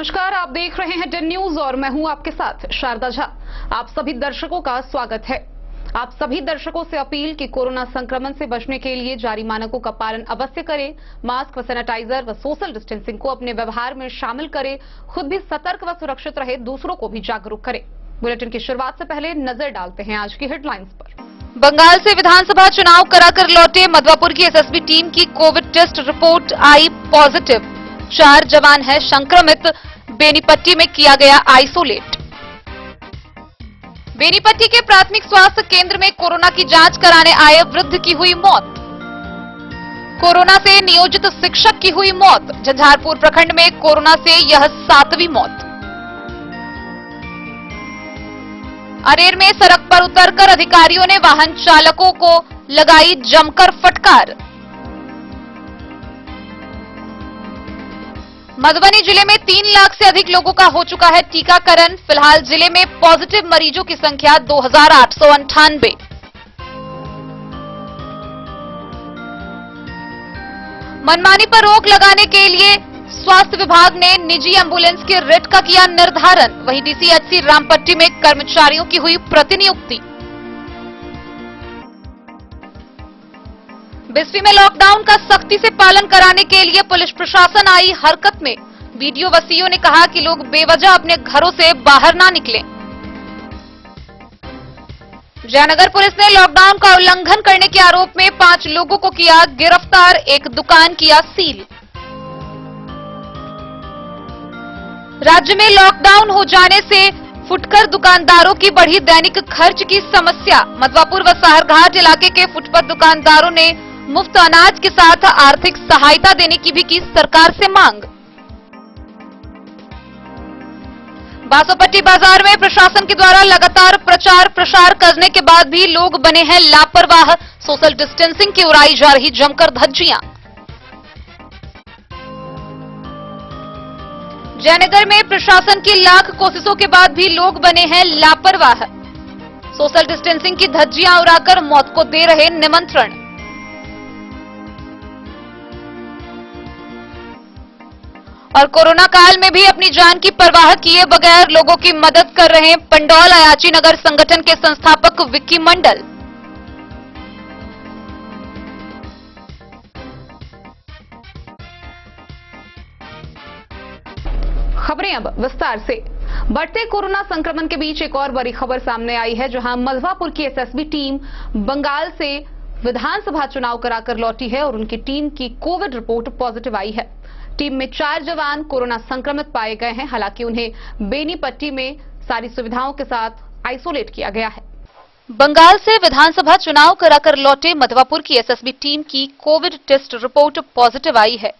नमस्कार, आप देख रहे हैं 10 न्यूज और मैं हूं आपके साथ शारदा झा। आप सभी दर्शकों का स्वागत है। आप सभी दर्शकों से अपील कि कोरोना संक्रमण से बचने के लिए जारी मानकों का पालन अवश्य करें। मास्क व सैनिटाइजर व सोशल डिस्टेंसिंग को अपने व्यवहार में शामिल करें। खुद भी सतर्क व सुरक्षित रहे, दूसरों को भी जागरूक करें। बुलेटिन की शुरुआत से पहले नजर डालते हैं आज की हेडलाइंस पर। बंगाल से विधानसभा चुनाव कराकर लौटे मधवापुर की एसएसबी टीम की कोविड टेस्ट रिपोर्ट आई पॉजिटिव। 4 जवान है संक्रमित। बेनीपट्टी में किया गया आइसोलेट। बेनीपट्टी के प्राथमिक स्वास्थ्य केंद्र में कोरोना की जांच कराने आए वृद्ध की हुई मौत। कोरोना से नियोजित शिक्षक की हुई मौत। झंझारपुर प्रखंड में कोरोना से यह 7वीं मौत। अरेर में सड़क पर उतरकर अधिकारियों ने वाहन चालकों को लगाई जमकर फटकार। मधुबनी जिले में 3 लाख से अधिक लोगों का हो चुका है टीकाकरण। फिलहाल जिले में पॉजिटिव मरीजों की संख्या 2898। मनमानी पर रोक लगाने के लिए स्वास्थ्य विभाग ने निजी एम्बुलेंस के रेट का किया निर्धारण। वहीं डीसीएचसी रामपट्टी में कर्मचारियों की हुई प्रतिनियुक्ति। बिस्फी में लॉकडाउन का सख्ती से पालन कराने के लिए पुलिस प्रशासन आई हरकत में। वीडियो व सीओ ने कहा कि लोग बेवजह अपने घरों से बाहर ना निकलें। जयनगर पुलिस ने लॉकडाउन का उल्लंघन करने के आरोप में 5 लोगों को किया गिरफ्तार। एक दुकान किया सील। राज्य में लॉकडाउन हो जाने से फुटकर दुकानदारों की बढ़ी दैनिक खर्च की समस्या। मधवापुर व साहरघाट इलाके के फुटपाथ दुकानदारों ने मुफ्त अनाज के साथ आर्थिक सहायता देने की भी की सरकार से मांग। बासोपट्टी बाजार में प्रशासन के द्वारा लगातार प्रचार प्रसार करने के बाद भी लोग बने हैं लापरवाह। सोशल डिस्टेंसिंग की उड़ाई जा रही जमकर धज्जियां। जयनगर में प्रशासन की लाख कोशिशों के बाद भी लोग बने हैं लापरवाह। सोशल डिस्टेंसिंग की धज्जियां उड़ाकर मौत को दे रहे निमंत्रण। और कोरोना काल में भी अपनी जान की परवाह किए बगैर लोगों की मदद कर रहे पंडौल अयाची नगर संगठन के संस्थापक विक्की मंडल। खबरें अब विस्तार से। बढ़ते कोरोना संक्रमण के बीच एक और बड़ी खबर सामने आई है, जहां मधवापुर की एसएसबी टीम बंगाल से विधानसभा चुनाव कराकर लौटी है और उनकी टीम की कोविड रिपोर्ट पॉजिटिव आई है। टीम में 4 जवान कोरोना संक्रमित पाए गए हैं। हालांकि उन्हें बेनीपट्टी में सारी सुविधाओं के साथ आइसोलेट किया गया है। बंगाल से विधानसभा चुनाव कराकर लौटे मधवापुर की एसएसबी टीम की कोविड टेस्ट रिपोर्ट पॉजिटिव आई है।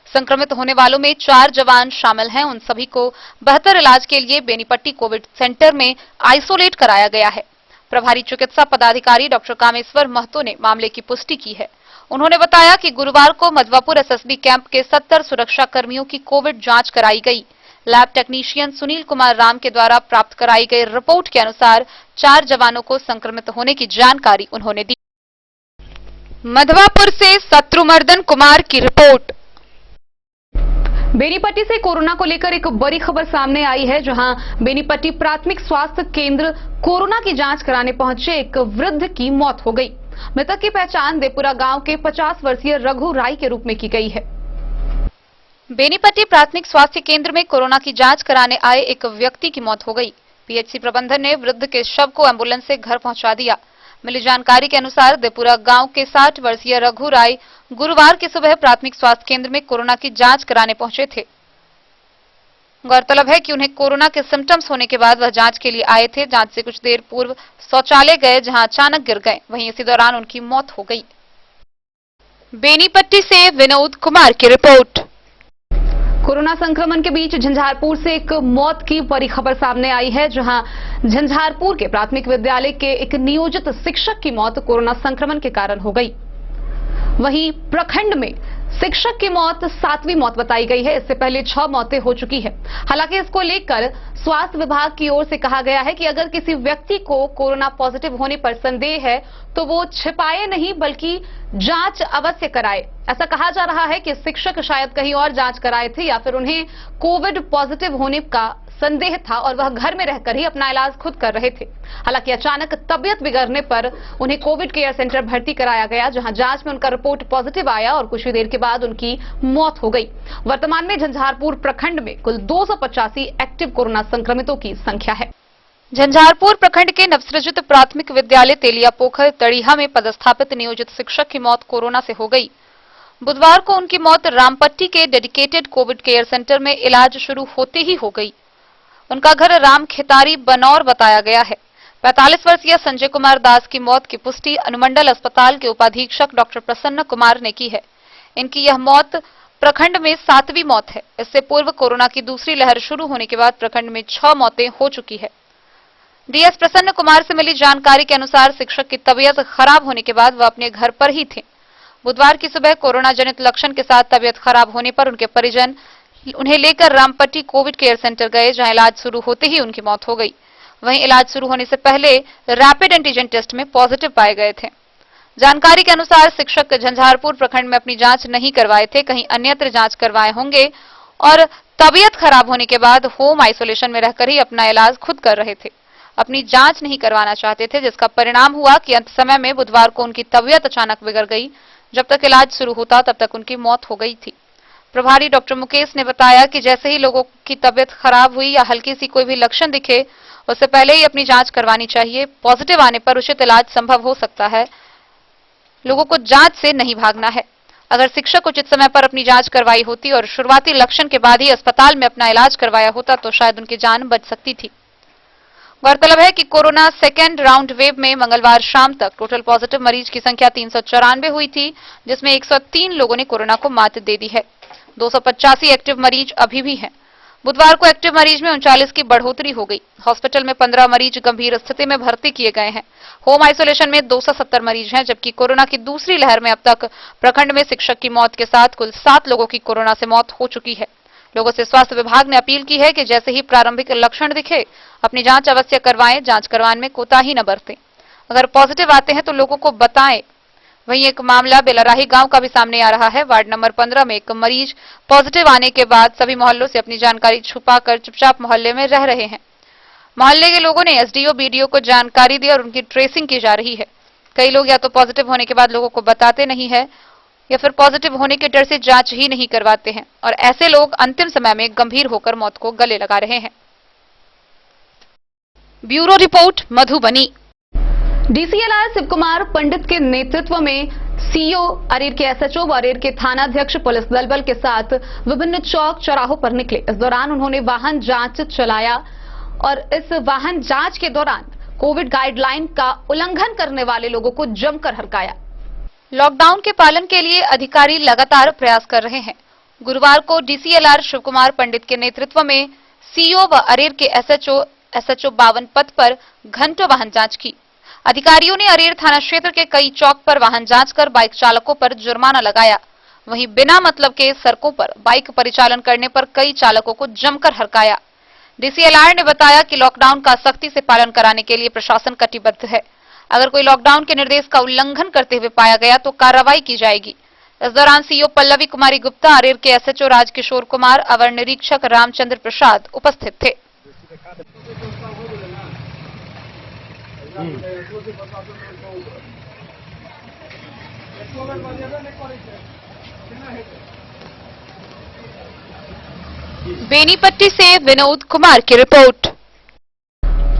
संक्रमित होने वालों में 4 जवान शामिल हैं। उन सभी को बेहतर इलाज के लिए बेनीपट्टी कोविड सेंटर में आइसोलेट कराया गया है। प्रभारी चिकित्सा पदाधिकारी डॉक्टर कामेश्वर महतो ने मामले की पुष्टि की है। उन्होंने बताया कि गुरुवार को मधवापुर एसएसबी कैंप के 70 सुरक्षा कर्मियों की कोविड जांच कराई गई। लैब टेक्नीशियन सुनील कुमार राम के द्वारा प्राप्त कराई गई रिपोर्ट के अनुसार 4 जवानों को संक्रमित होने की जानकारी उन्होंने दी। मधवापुर से शत्रुमर्दन कुमार की रिपोर्ट। बेनीपट्टी से कोरोना को लेकर एक बड़ी खबर सामने आई है, जहां बेनीपट्टी प्राथमिक स्वास्थ्य केंद्र कोरोना की जांच कराने पहुंचे एक वृद्ध की मौत हो गई। मृतक की पहचान देपुरा गांव के 50 वर्षीय रघु राय के रूप में की गई है। बेनीपट्टी प्राथमिक स्वास्थ्य केंद्र में कोरोना की जांच कराने आए एक व्यक्ति की मौत हो गई। पीएचसी प्रबंधन ने वृद्ध के शव को एम्बुलेंस से घर पहुंचा दिया। मिली जानकारी के अनुसार देपुरा गांव के 60 वर्षीय रघु राय गुरुवार की सुबह प्राथमिक स्वास्थ्य केंद्र में कोरोना की जांच कराने पहुंचे थे। गौरतलब है कि उन्हें कोरोना के सिम्टम्स होने के बाद वह जांच के लिए आए थे। जांच से कुछ देर पूर्व शौचालय गए, जहां अचानक गिर गए। वहीं इसी दौरान उनकी मौत हो गई। बेनीपट्टी से विनोद कुमार की रिपोर्ट। कोरोना संक्रमण के बीच झंझारपुर से एक मौत की बड़ी खबर सामने आई है, जहां झंझारपुर के प्राथमिक विद्यालय के एक नियोजित शिक्षक की मौत कोरोना संक्रमण के कारण हो गई। वहीं प्रखंड में शिक्षक की मौत 7वीं मौत बताई गई है। इससे पहले 6 मौतें हो चुकी है। हालांकि इसको लेकर स्वास्थ्य विभाग की ओर से कहा गया है कि अगर किसी व्यक्ति को कोरोना पॉजिटिव होने पर संदेह है तो वो छिपाए नहीं बल्कि जांच अवश्य कराए। ऐसा कहा जा रहा है कि शिक्षक शायद कहीं और जांच कराए थे या फिर उन्हें कोविड पॉजिटिव होने का संदेह था और वह घर में रहकर ही अपना इलाज खुद कर रहे थे। हालांकि अचानक तबियत बिगड़ने पर उन्हें कोविड केयर सेंटर भर्ती कराया गया, जहां जांच में उनका रिपोर्ट पॉजिटिव आया और कुछ ही देर के बाद उनकी मौत हो गई। वर्तमान में झंझारपुर प्रखंड में कुल 285 एक्टिव कोरोना संक्रमितों की संख्या है। झंझारपुर प्रखंड के नवसृजित प्राथमिक विद्यालय तेलिया पोखर तड़ीहा में पदस्थापित नियोजित शिक्षक की मौत कोरोना से हो गई। बुधवार को उनकी मौत रामपट्टी के डेडिकेटेड कोविड केयर सेंटर में इलाज शुरू होते ही हो गई। उनका घर राम खेतारी बनौर बताया गया है। 45 वर्षीय संजय कुमार दास की मौत की पुष्टि अनुमंडल अस्पताल के उपाधीक्षक डॉक्टर प्रसन्न कुमार ने की है। इनकी यह मौत प्रखंड में 7वीं मौत है। इससे पूर्व कोरोना की दूसरी लहर शुरू होने के बाद प्रखंड में 6 मौतें हो चुकी है। डीएस प्रसन्न कुमार से मिली जानकारी के अनुसार शिक्षक की तबीयत खराब होने के बाद वह अपने घर पर ही थे। बुधवार की सुबह कोरोना जनित लक्षण के साथ तबीयत खराब होने पर उनके परिजन उन्हें लेकर रामपट्टी कोविड केयर सेंटर गए, जहां इलाज शुरू होते ही उनकी मौत हो गई। वहीं इलाज शुरू होने से पहले रैपिड एंटीजन टेस्ट में पॉजिटिव पाए गए थे। जानकारी के अनुसार शिक्षक झंझारपुर प्रखंड में अपनी जांच नहीं करवाए थे, कहीं अन्यत्र जांच करवाए होंगे और तबीयत खराब होने के बाद होम आइसोलेशन में रहकर ही अपना इलाज खुद कर रहे थे। अपनी जांच नहीं करवाना चाहते थे, जिसका परिणाम हुआ कि अंत समय में बुधवार को उनकी तबीयत अचानक बिगड़ गई। जब तक इलाज शुरू होता तब तक उनकी मौत हो गई थी। प्रभारी डॉक्टर मुकेश ने बताया कि जैसे ही लोगों की तबीयत खराब हुई या हल्की सी कोई भी लक्षण दिखे, उससे पहले ही अपनी जांच करवानी चाहिए। पॉजिटिव आने पर उचित इलाज संभव हो सकता है। लोगों को जांच से नहीं भागना है। अगर शिक्षक उचित समय पर अपनी जांच करवाई होती और शुरुआती लक्षण के बाद ही अस्पताल में अपना इलाज करवाया होता तो शायद उनकी जान बच सकती थी। गौरतलब है कि कोरोना सेकेंड राउंड वेव में मंगलवार शाम तक टोटल पॉजिटिव मरीज की संख्या 394 हुई थी, जिसमें 103 लोगों ने कोरोना को मात दे दी है। 285 एक्टिव मरीज अभी भी हैं। बुधवार को एक्टिव मरीज में 39 की बढ़ोतरी हो गई। हॉस्पिटल में 15 मरीज गंभीर स्थिति में भर्ती किए गए हैं। होम आइसोलेशन में 270 मरीज हैं, जबकि कोरोना की दूसरी लहर में अब तक प्रखंड में शिक्षक की मौत के साथ कुल 7 लोगों की कोरोना से मौत हो चुकी है। लोगों से स्वास्थ्य विभाग ने अपील की है कि जैसे ही प्रारंभिक लक्षण दिखे अपनी जांच अवश्य करवाएं, जांच करवाने में कोताही न बरतें। अगर पॉजिटिव आते हैं तो लोगों को बताएं। वहीं एक मामला बेलराही गांव का भी सामने आ रहा है। वार्ड नंबर 15 में एक मरीज पॉजिटिव आने के बाद सभी मोहल्लों से अपनी जानकारी छुपाकर चुपचाप मोहल्ले में रह रहे हैं। मोहल्ले के लोगों ने एसडीओ बीडीओ को जानकारी दी और उनकी ट्रेसिंग की जा रही है। कई लोग या तो पॉजिटिव होने के बाद लोगों को बताते नहीं है या फिर पॉजिटिव होने के डर से जांच ही नहीं करवाते हैं और ऐसे लोग अंतिम समय में गंभीर होकर मौत को गले लगा रहे हैं। Bureau report, Madhubani. DCLR Shiv Kumar Pandit के नेतृत्व में सीओ अरेर के एसएचओ व अरेर के थानाध्यक्ष पुलिस दल के साथ विभिन्न चौक चौराहों पर निकले। इस दौरान उन्होंने वाहन जांच चलाया और इस वाहन जांच के दौरान कोविड गाइडलाइन का उल्लंघन करने वाले लोगों को जमकर हड़काया। लॉकडाउन के पालन के लिए अधिकारी लगातार प्रयास कर रहे हैं। गुरुवार को डीसीएलआर शिव कुमार पंडित के नेतृत्व में सीओ व अरेर के एसएचओ 52 पद पर घंटों वाहन जांच की। अधिकारियों ने अरेर थाना क्षेत्र के कई चौक पर वाहन जांच कर बाइक चालकों पर जुर्माना लगाया। वहीं बिना मतलब के सड़कों पर बाइक परिचालन करने पर कई चालकों को जमकर हड़काया। डीसीएलआर ने बताया कि लॉकडाउन का सख्ती से पालन कराने के लिए प्रशासन कटिबद्ध है। अगर कोई लॉकडाउन के निर्देश का उल्लंघन करते हुए पाया गया तो कार्रवाई की जाएगी। इस दौरान सीओ पल्लवी कुमारी गुप्ता, अरेर के एसएचओ राजकिशोर कुमार, अवर निरीक्षक रामचंद्र प्रसाद उपस्थित थे। बेनीपट्टी से विनोद कुमार की रिपोर्ट।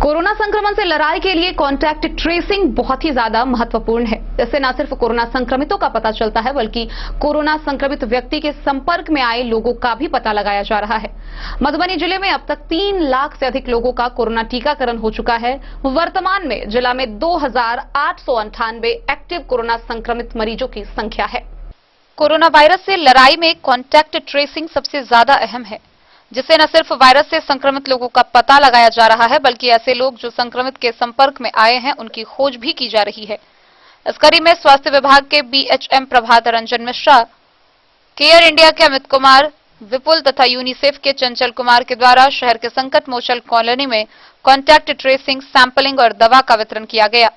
कोरोना संक्रमण से लड़ाई के लिए कॉन्टैक्ट ट्रेसिंग बहुत ही ज्यादा महत्वपूर्ण है। इससे न सिर्फ कोरोना संक्रमितों का पता चलता है बल्कि कोरोना संक्रमित व्यक्ति के संपर्क में आए लोगों का भी पता लगाया जा रहा है। मधुबनी जिले में अब तक 3 लाख से अधिक लोगों का कोरोना टीकाकरण हो चुका है। वर्तमान में जिला में 2898 एक्टिव कोरोना संक्रमित मरीजों की संख्या है। कोरोना वायरस से लड़ाई में कॉन्टैक्ट ट्रेसिंग सबसे ज्यादा अहम है, जिससे न सिर्फ वायरस से संक्रमित लोगों का पता लगाया जा रहा है बल्कि ऐसे लोग जो संक्रमित के संपर्क में आए हैं उनकी खोज भी की जा रही है। इस कड़ी में स्वास्थ्य विभाग के BHM Prabhat Ranjan Mishra care India के अमित कुमार, विपुल तथा यूनिसेफ के चंचल कुमार के द्वारा शहर के संकट मोचन कॉलोनी में कॉन्टैक्ट ट्रेसिंग, सैंपलिंग और दवा का वितरण किया गया।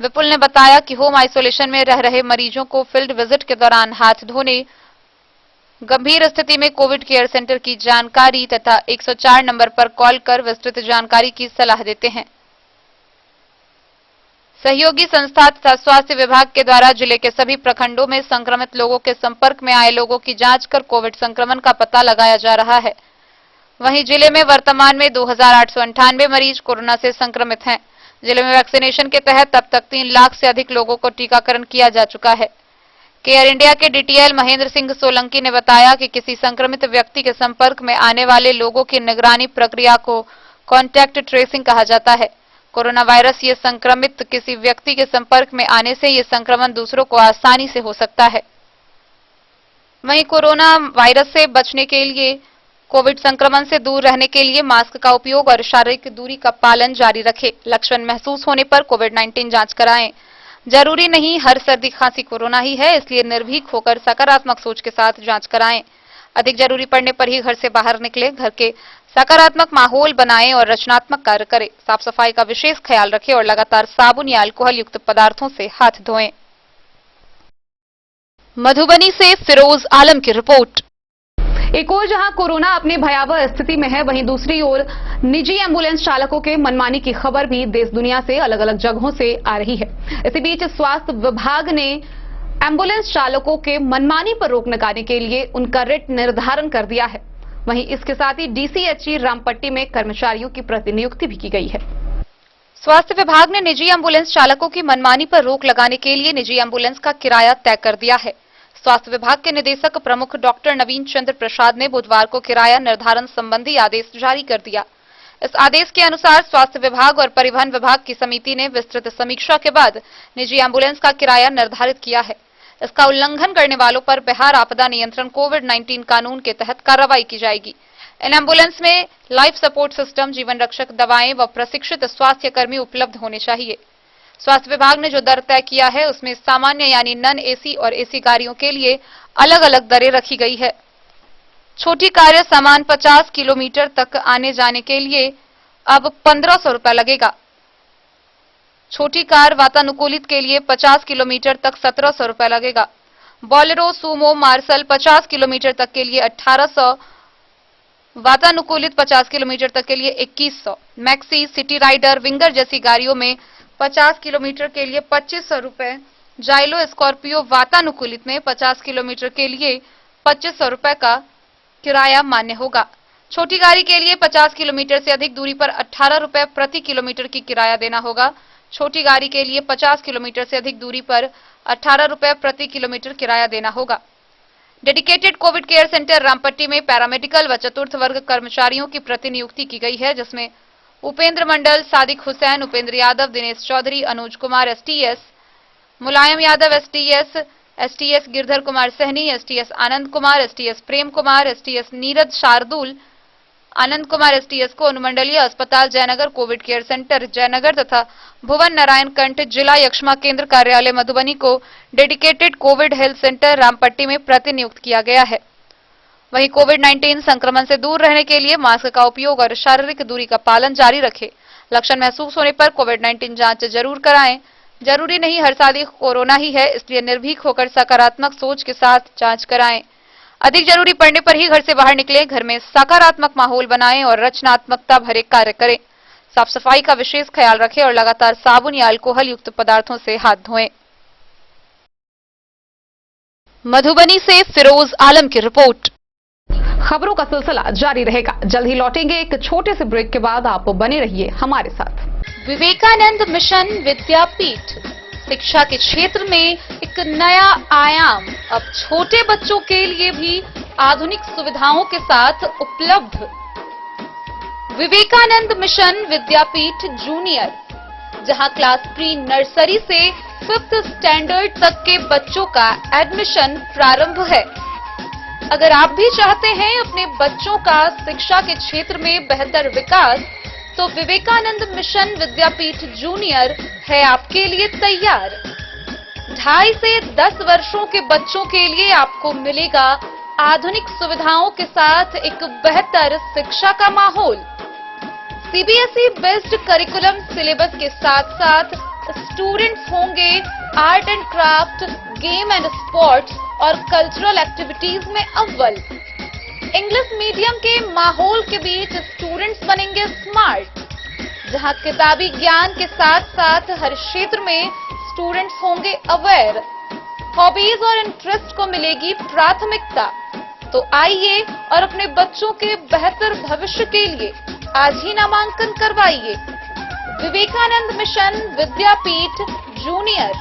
विपुल ने बताया कि होम आइसोलेशन में रह रहे मरीजों को फील्ड विजिट के दौरान हाथ धोने, गंभीर स्थिति में कोविड केयर सेंटर की जानकारी तथा 104 नंबर पर कॉल कर विस्तृत जानकारी की सलाह देते हैं। सहयोगी संस्था तथा स्वास्थ्य विभाग के द्वारा जिले के सभी प्रखंडों में संक्रमित लोगों के संपर्क में आए लोगों की जांच कर कोविड संक्रमण का पता लगाया जा रहा है। वहीं जिले में वर्तमान में 2898 मरीज कोरोना से संक्रमित हैं। जिले में वैक्सीनेशन के तहत अब तक 3 लाख से अधिक लोगों को टीकाकरण किया जा चुका है। केयर इंडिया के डीटीएल महेंद्र सिंह सोलंकी ने बताया कि किसी संक्रमित व्यक्ति के संपर्क में आने वाले लोगों की निगरानी प्रक्रिया को कॉन्टैक्ट ट्रेसिंग कहा जाता है। कोरोना वायरस ये संक्रमित किसी व्यक्ति के संपर्क में आने से ये संक्रमण दूसरों को आसानी से हो सकता है। वहीं कोरोना वायरस से बचने के लिए, कोविड संक्रमण से दूर रहने के लिए मास्क का उपयोग और शारीरिक दूरी का पालन जारी रखें। लक्षण महसूस होने पर कोविड-19 जांच कराएं। जरूरी नहीं हर सर्दी खांसी कोरोना ही है, इसलिए निर्भीक होकर सकारात्मक सोच के साथ जांच कराएं। अधिक जरूरी पड़ने पर ही घर से बाहर निकलें। घर के सकारात्मक माहौल बनाएं और रचनात्मक कार्य करें। साफ सफाई का विशेष ख्याल रखें और लगातार साबुन या अल्कोहल युक्त पदार्थों से हाथ धोएं। मधुबनी से फिरोज आलम की रिपोर्ट। एक ओर जहां कोरोना अपनी भयावह स्थिति में है, वहीं दूसरी ओर निजी एम्बुलेंस चालकों के मनमानी की खबर भी देश दुनिया से अलग अलग जगहों से आ रही है। इसी बीच स्वास्थ्य विभाग ने एम्बुलेंस चालकों के मनमानी पर रोक लगाने के लिए उनका रेट निर्धारण कर दिया है। वहीं इसके साथ ही डीसीएचई रामपट्टी में कर्मचारियों की प्रतिनियुक्ति भी की गई है। स्वास्थ्य विभाग ने निजी एम्बुलेंस चालकों की मनमानी पर रोक लगाने के लिए निजी एम्बुलेंस का किराया तय कर दिया है। स्वास्थ्य विभाग के निदेशक प्रमुख डॉक्टर नवीन चंद्र प्रसाद ने बुधवार को किराया निर्धारण संबंधी आदेश जारी कर दिया। इस आदेश के अनुसार स्वास्थ्य विभाग और परिवहन विभाग की समिति ने विस्तृत समीक्षा के बाद निजी एम्बुलेंस का किराया निर्धारित किया है। इसका उल्लंघन करने वालों पर बिहार आपदा नियंत्रण कोविड-19 कानून के तहत कार्रवाई की जाएगी। इन एम्बुलेंस में लाइफ सपोर्ट सिस्टम, जीवन रक्षक दवाएं व प्रशिक्षित स्वास्थ्य कर्मी उपलब्ध होने चाहिए। स्वास्थ्य विभाग ने जो दर तय किया है उसमें सामान्य यानी नॉन एसी और एसी गाड़ियों के लिए अलग अलग दरें रखी गई है। छोटी कार सामान 50 किलोमीटर तक आने जाने के लिए अब 1500 रुपए लगेगा। छोटी कार वातानुकूलित के लिए 50 किलोमीटर तक 1700 रुपए लगेगा। बोलेरो, सूमो, मार्शल 50 किलोमीटर तक के लिए 1800, वातानुकूलित 50 किलोमीटर तक के लिए 2100, मैक्सी, सिटी राइडर, विंगर जैसी गाड़ियों में 50 किलोमीटर के लिए 2500 रुपए, जाइलो, स्कॉर्पियो वातानुकूलित में 50 किलोमीटर के लिए 2500 रुपए का किराया मान्य होगा। छोटी गाड़ी के लिए 50 किलोमीटर से अधिक दूरी पर 18 रुपए प्रति किलोमीटर की किराया देना होगा। छोटी गाड़ी के लिए 50 किलोमीटर से अधिक दूरी पर 18 रुपए प्रति किलोमीटर किराया देना होगा। Dedicated Covid care centre Rampatti में पैरामेडिकल व चतुर्थ वर्ग कर्मचारियों की प्रतिनियुक्ति की गई है, जिसमें उपेंद्र मंडल, सादिक हुसैन, उपेंद्र यादव, दिनेश चौधरी, अनुज कुमार एसटीएस, मुलायम Yadav STS Girdhar Kumar Sahni, STS Anand Kumar, STS Prem Kumar, STS Neeraj Shardul, Anand Kumar STS को अनुमंडलीय अस्पताल Jaynagar, Covid care centre Jaynagar तथा भुवन नारायण कंठ जिला यक्ष्मा केंद्र कार्यालय मधुबनी को dedicated Covid health centre Rampatti में प्रतिनियुक्त किया गया है। वहीं कोविड-19 संक्रमण से दूर रहने के लिए मास्क का उपयोग और शारीरिक दूरी का पालन जारी रखें। लक्षण महसूस होने पर कोविड-19 जांच जरूर कराएं। जरूरी नहीं हर साल कोरोना ही है, इसलिए निर्भीक होकर सकारात्मक सोच के साथ जांच कराएं। अधिक जरूरी पड़ने पर ही घर से बाहर निकलें। घर में सकारात्मक माहौल बनाएं और रचनात्मकता भरे कार्य करें। साफ सफाई का विशेष ख्याल रखें और लगातार साबुन या अल्कोहल युक्त पदार्थों से हाथ धोएं। मधुबनी से फिरोज आलम की रिपोर्ट। खबरों का सिलसिला जारी रहेगा। जल्द ही लौटेंगे एक छोटे से ब्रेक के बाद। आप बने रहिए हमारे साथ। विवेकानंद मिशन विद्यापीठ शिक्षा के क्षेत्र में एक नया आयाम अब छोटे बच्चों के लिए भी आधुनिक सुविधाओं के साथ उपलब्ध। विवेकानंद मिशन विद्यापीठ जूनियर, जहां क्लास प्री नर्सरी से 5th स्टैंडर्ड तक के बच्चों का एडमिशन प्रारंभ है। अगर आप भी चाहते हैं अपने बच्चों का शिक्षा के क्षेत्र में बेहतर विकास, तो विवेकानंद मिशन विद्यापीठ जूनियर है आपके लिए तैयार। 2.5 से 10 वर्षों के बच्चों के लिए आपको मिलेगा आधुनिक सुविधाओं के साथ एक बेहतर शिक्षा का माहौल। सीबीएसई बेस्ड करिकुलम सिलेबस के साथ साथ स्टूडेंट्स होंगे art and craft, game and sports और कल्चरल एक्टिविटीज में अव्वल। इंग्लिश मीडियम के माहौल के बीच स्टूडेंट्स बनेंगे स्मार्ट, जहां किताबी ज्ञान के साथ साथ हर क्षेत्र में स्टूडेंट्स होंगे अवेयर। हॉबीज और इंटरेस्ट को मिलेगी प्राथमिकता। तो आइए और अपने बच्चों के बेहतर भविष्य के लिए आज ही नामांकन करवाइए। Vivekanand mission Vidyapeeth junior.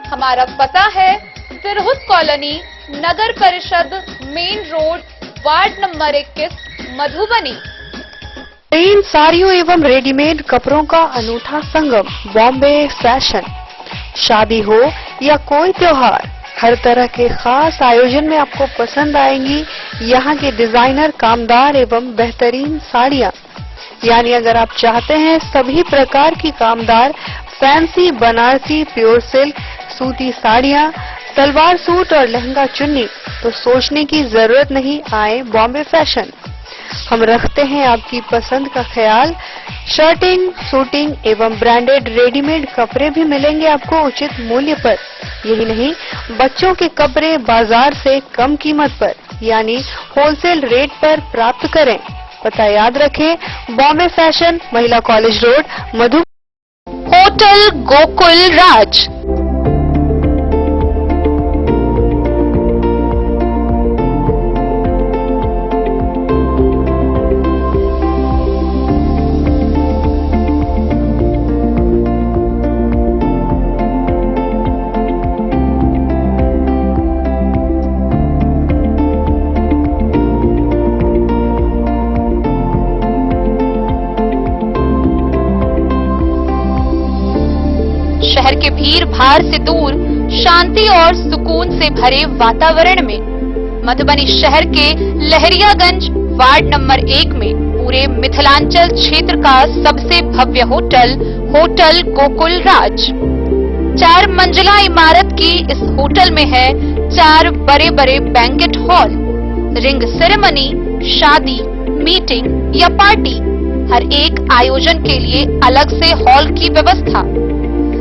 हमारा पता है तिरहुत कॉलोनी, नगर परिषद, main road, ward number 21, Madhubani. इन साड़ियों एवं रेडीमेड कपड़ों का अनूठा संगम, बॉम्बे फैशन। शादी हो या कोई त्योहार, हर तरह के खास आयोजन में आपको पसंद आएंगी यहाँ के डिजाइनर, कामदार एवं बेहतरीन साड़ियाँ। यानी अगर आप चाहते हैं सभी प्रकार की कामदार, फैंसी, बनारसी, प्योर सिल्क, सूती साड़ियाँ, सलवार सूट और लहंगा चुन्नी, तो सोचने की जरूरत नहीं, आए बॉम्बे फैशन। हम रखते हैं आपकी पसंद का ख्याल। शर्टिंग, सूटिंग एवं ब्रांडेड रेडीमेड कपड़े भी मिलेंगे आपको उचित मूल्य पर। यही नहीं, बच्चों के कपड़े बाजार से कम कीमत पर यानी होलसेल रेट पर प्राप्त करें। पता याद रखें, बॉम्बे फैशन, महिला कॉलेज रोड, मधु। होटल गोकुल राज। शहर के भीड़ भाड़ से दूर, शांति और सुकून से भरे वातावरण में मधुबनी शहर के लहरियागंज वार्ड नंबर 1 में पूरे मिथिलांचल क्षेत्र का सबसे भव्य होटल, होटल गोकुल राज। 4 मंजिला इमारत की इस होटल में है 4 बड़े बड़े बैंकेट हॉल, रिंग सेरेमनी, शादी, मीटिंग या पार्टी, हर एक आयोजन के लिए अलग से हॉल की व्यवस्था।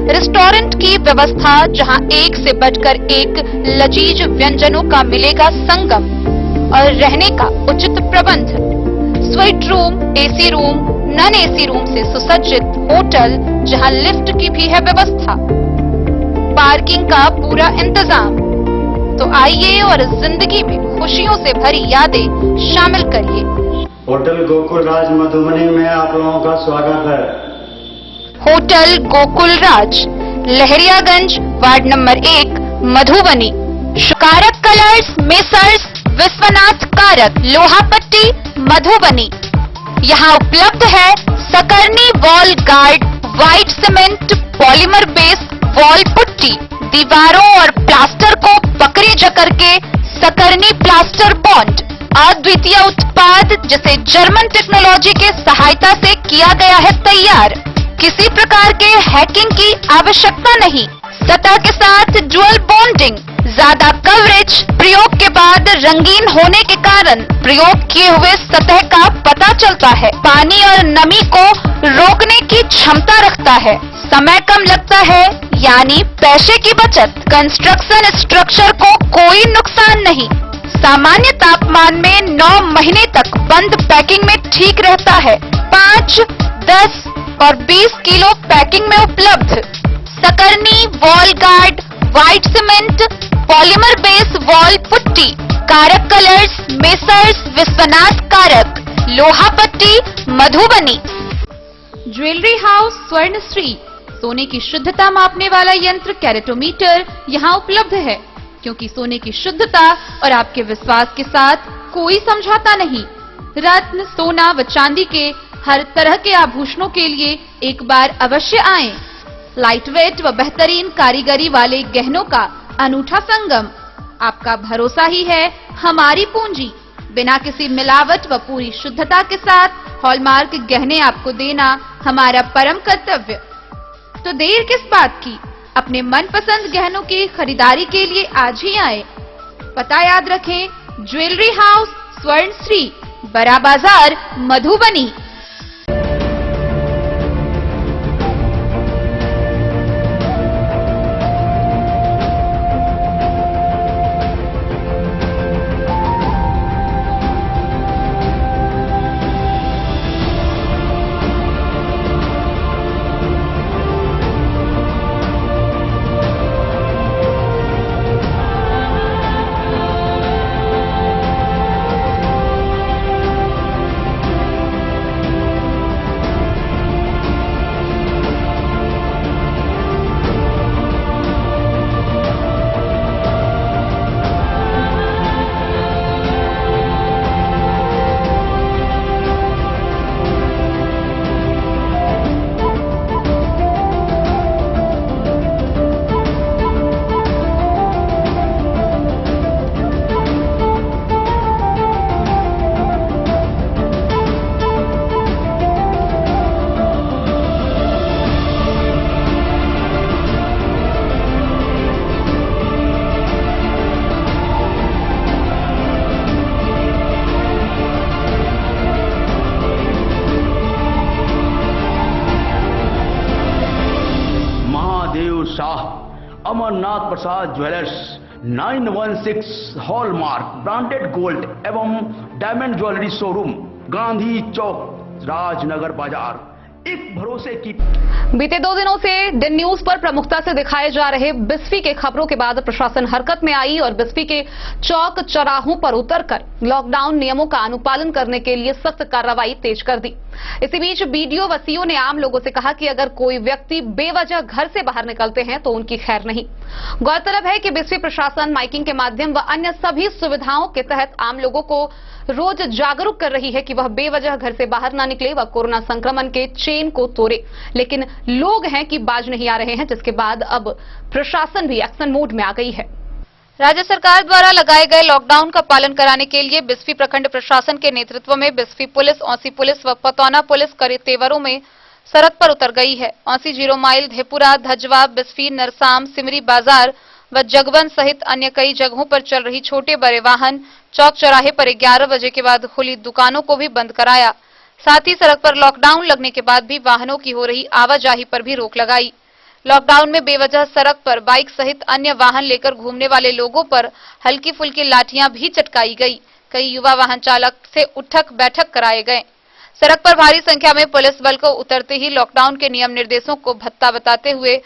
रेस्टोरेंट की व्यवस्था, जहां एक से बढ़कर एक लजीज व्यंजनों का मिलेगा संगम, और रहने का उचित प्रबंध। Suite room, AC room, non AC room से सुसज्जित होटल, जहां लिफ्ट की भी है व्यवस्था। पार्किंग का पूरा इंतजाम। तो आइए और जिंदगी में खुशियों से भरी यादें शामिल करिए। होटल गोकुल राज मधुबनी में आप लोगों का स्वागत है। होटल गोकुल राज, लहरियागंज वार्ड नंबर 1, मधुबनी। कारक कलर्स, मेसर्स विश्वनाथ कारक, लोहापट्टी, मधुबनी। यहाँ उपलब्ध है Sakarni wall guard, white cement, polymer base wall putty. दीवारों और प्लास्टर को पकड़े जकड़ के सकरनी प्लास्टर बॉन्ड, अद्वितीय उत्पाद जिसे जर्मन टेक्नोलॉजी के सहायता से किया गया है तैयार। किसी प्रकार के हैकिंग की आवश्यकता नहीं। सतह के साथ डुअल बॉन्डिंग, ज्यादा कवरेज, प्रयोग के बाद रंगीन होने के कारण प्रयोग किए हुए सतह का पता चलता है। पानी और नमी को रोकने की क्षमता रखता है। समय कम लगता है, यानी पैसे की बचत। कंस्ट्रक्शन स्ट्रक्चर को कोई नुकसान नहीं। सामान्य तापमान में 9 महीने तक बंद पैकिंग में ठीक रहता है। 5, 10 और 20 किलो पैकिंग में उपलब्ध। Sakarni wall guard, white cement, polymer base wall putty, Karak colours, messrs Vishwanath Karak, Lohapatti, Madhubani. Jewellery house Swarnashree, सोने की शुद्धता मापने वाला यंत्र कैरेटोमीटर यहाँ उपलब्ध है, क्योंकि सोने की शुद्धता और आपके विश्वास के साथ कोई समझौता नहीं। रत्न, सोना व चांदी के हर तरह के आभूषणों के लिए एक बार अवश्य आएं। लाइट वेट व बेहतरीन कारीगरी वाले गहनों का अनूठा संगम। आपका भरोसा ही है हमारी पूंजी। बिना किसी मिलावट व पूरी शुद्धता के साथ हॉलमार्क गहने आपको देना हमारा परम कर्तव्य। तो देर किस बात की, अपने मनपसंद गहनों की खरीदारी के लिए आज ही आए। पता याद रखें, ज्वेलरी हाउस स्वर्णश्री, बड़ा बाजार, मधुबनी। शाह, अमरनाथ प्रसाद ज्वेलर्स, 916 हॉलमार्क ब्रांडेड गोल्ड एवं डायमंड ज्वेलरी शोरूम, गांधी चौक, राजनगर बाजार। एक भरोसे की। बीते 2 दिनों से दिन न्यूज पर प्रमुखता से दिखाए जा रहे बिस्फी के खबरों के बाद प्रशासन हरकत में आई और बिस्फी के चौक चौराहों पर उतरकर लॉकडाउन नियमों का अनुपालन करने के लिए सख्त कार्रवाई तेज कर दी। इसी बीच बीडीओ व सीओ ने आम लोगों से कहा कि अगर कोई व्यक्ति बेवजह घर से बाहर निकलते हैं तो उनकी खैर नहीं। गौरतलब है कि बिस्फी प्रशासन माइकिंग के माध्यम व अन्य सभी सुविधाओं के तहत आम लोगों को रोज जागरूक कर रही है कि वह बेवजह घर से बाहर ना निकले व कोरोना संक्रमण के चेन को तोड़े, लेकिन लोग हैं कि बाज नहीं आ रहे हैं, जिसके बाद अब प्रशासन भी एक्शन मोड में आ गई है। राज्य सरकार द्वारा लगाए गए लॉकडाउन का पालन कराने के लिए बिस्फी प्रखंड प्रशासन के नेतृत्व में बिस्फी पुलिस, औसी पुलिस व पतौना पुलिस कड़े तेवरों में सड़क पर उतर गई है। औसी 0 माइल, धेपुरा, धजवा, बिस्फी, नरसाम, सिमरी बाजार व जगवन सहित अन्य कई जगहों पर चल रही छोटे बड़े वाहन चौक चौराहे पर 11 बजे के बाद खुली दुकानों को भी बंद कराया। साथ ही सड़क पर लॉकडाउन लगने के बाद भी वाहनों की हो रही आवाजाही पर भी रोक लगाई। लॉकडाउन में बेवजह सड़क पर बाइक सहित अन्य वाहन लेकर घूमने वाले लोगों पर हल्की फुल्की लाठियां भी चटकाई गई। कई युवा वाहन चालक से उठक बैठक कराए गए। सड़क पर भारी संख्या में पुलिस बल को उतरते ही लॉकडाउन के नियम निर्देशों को भत्ता बताते हुए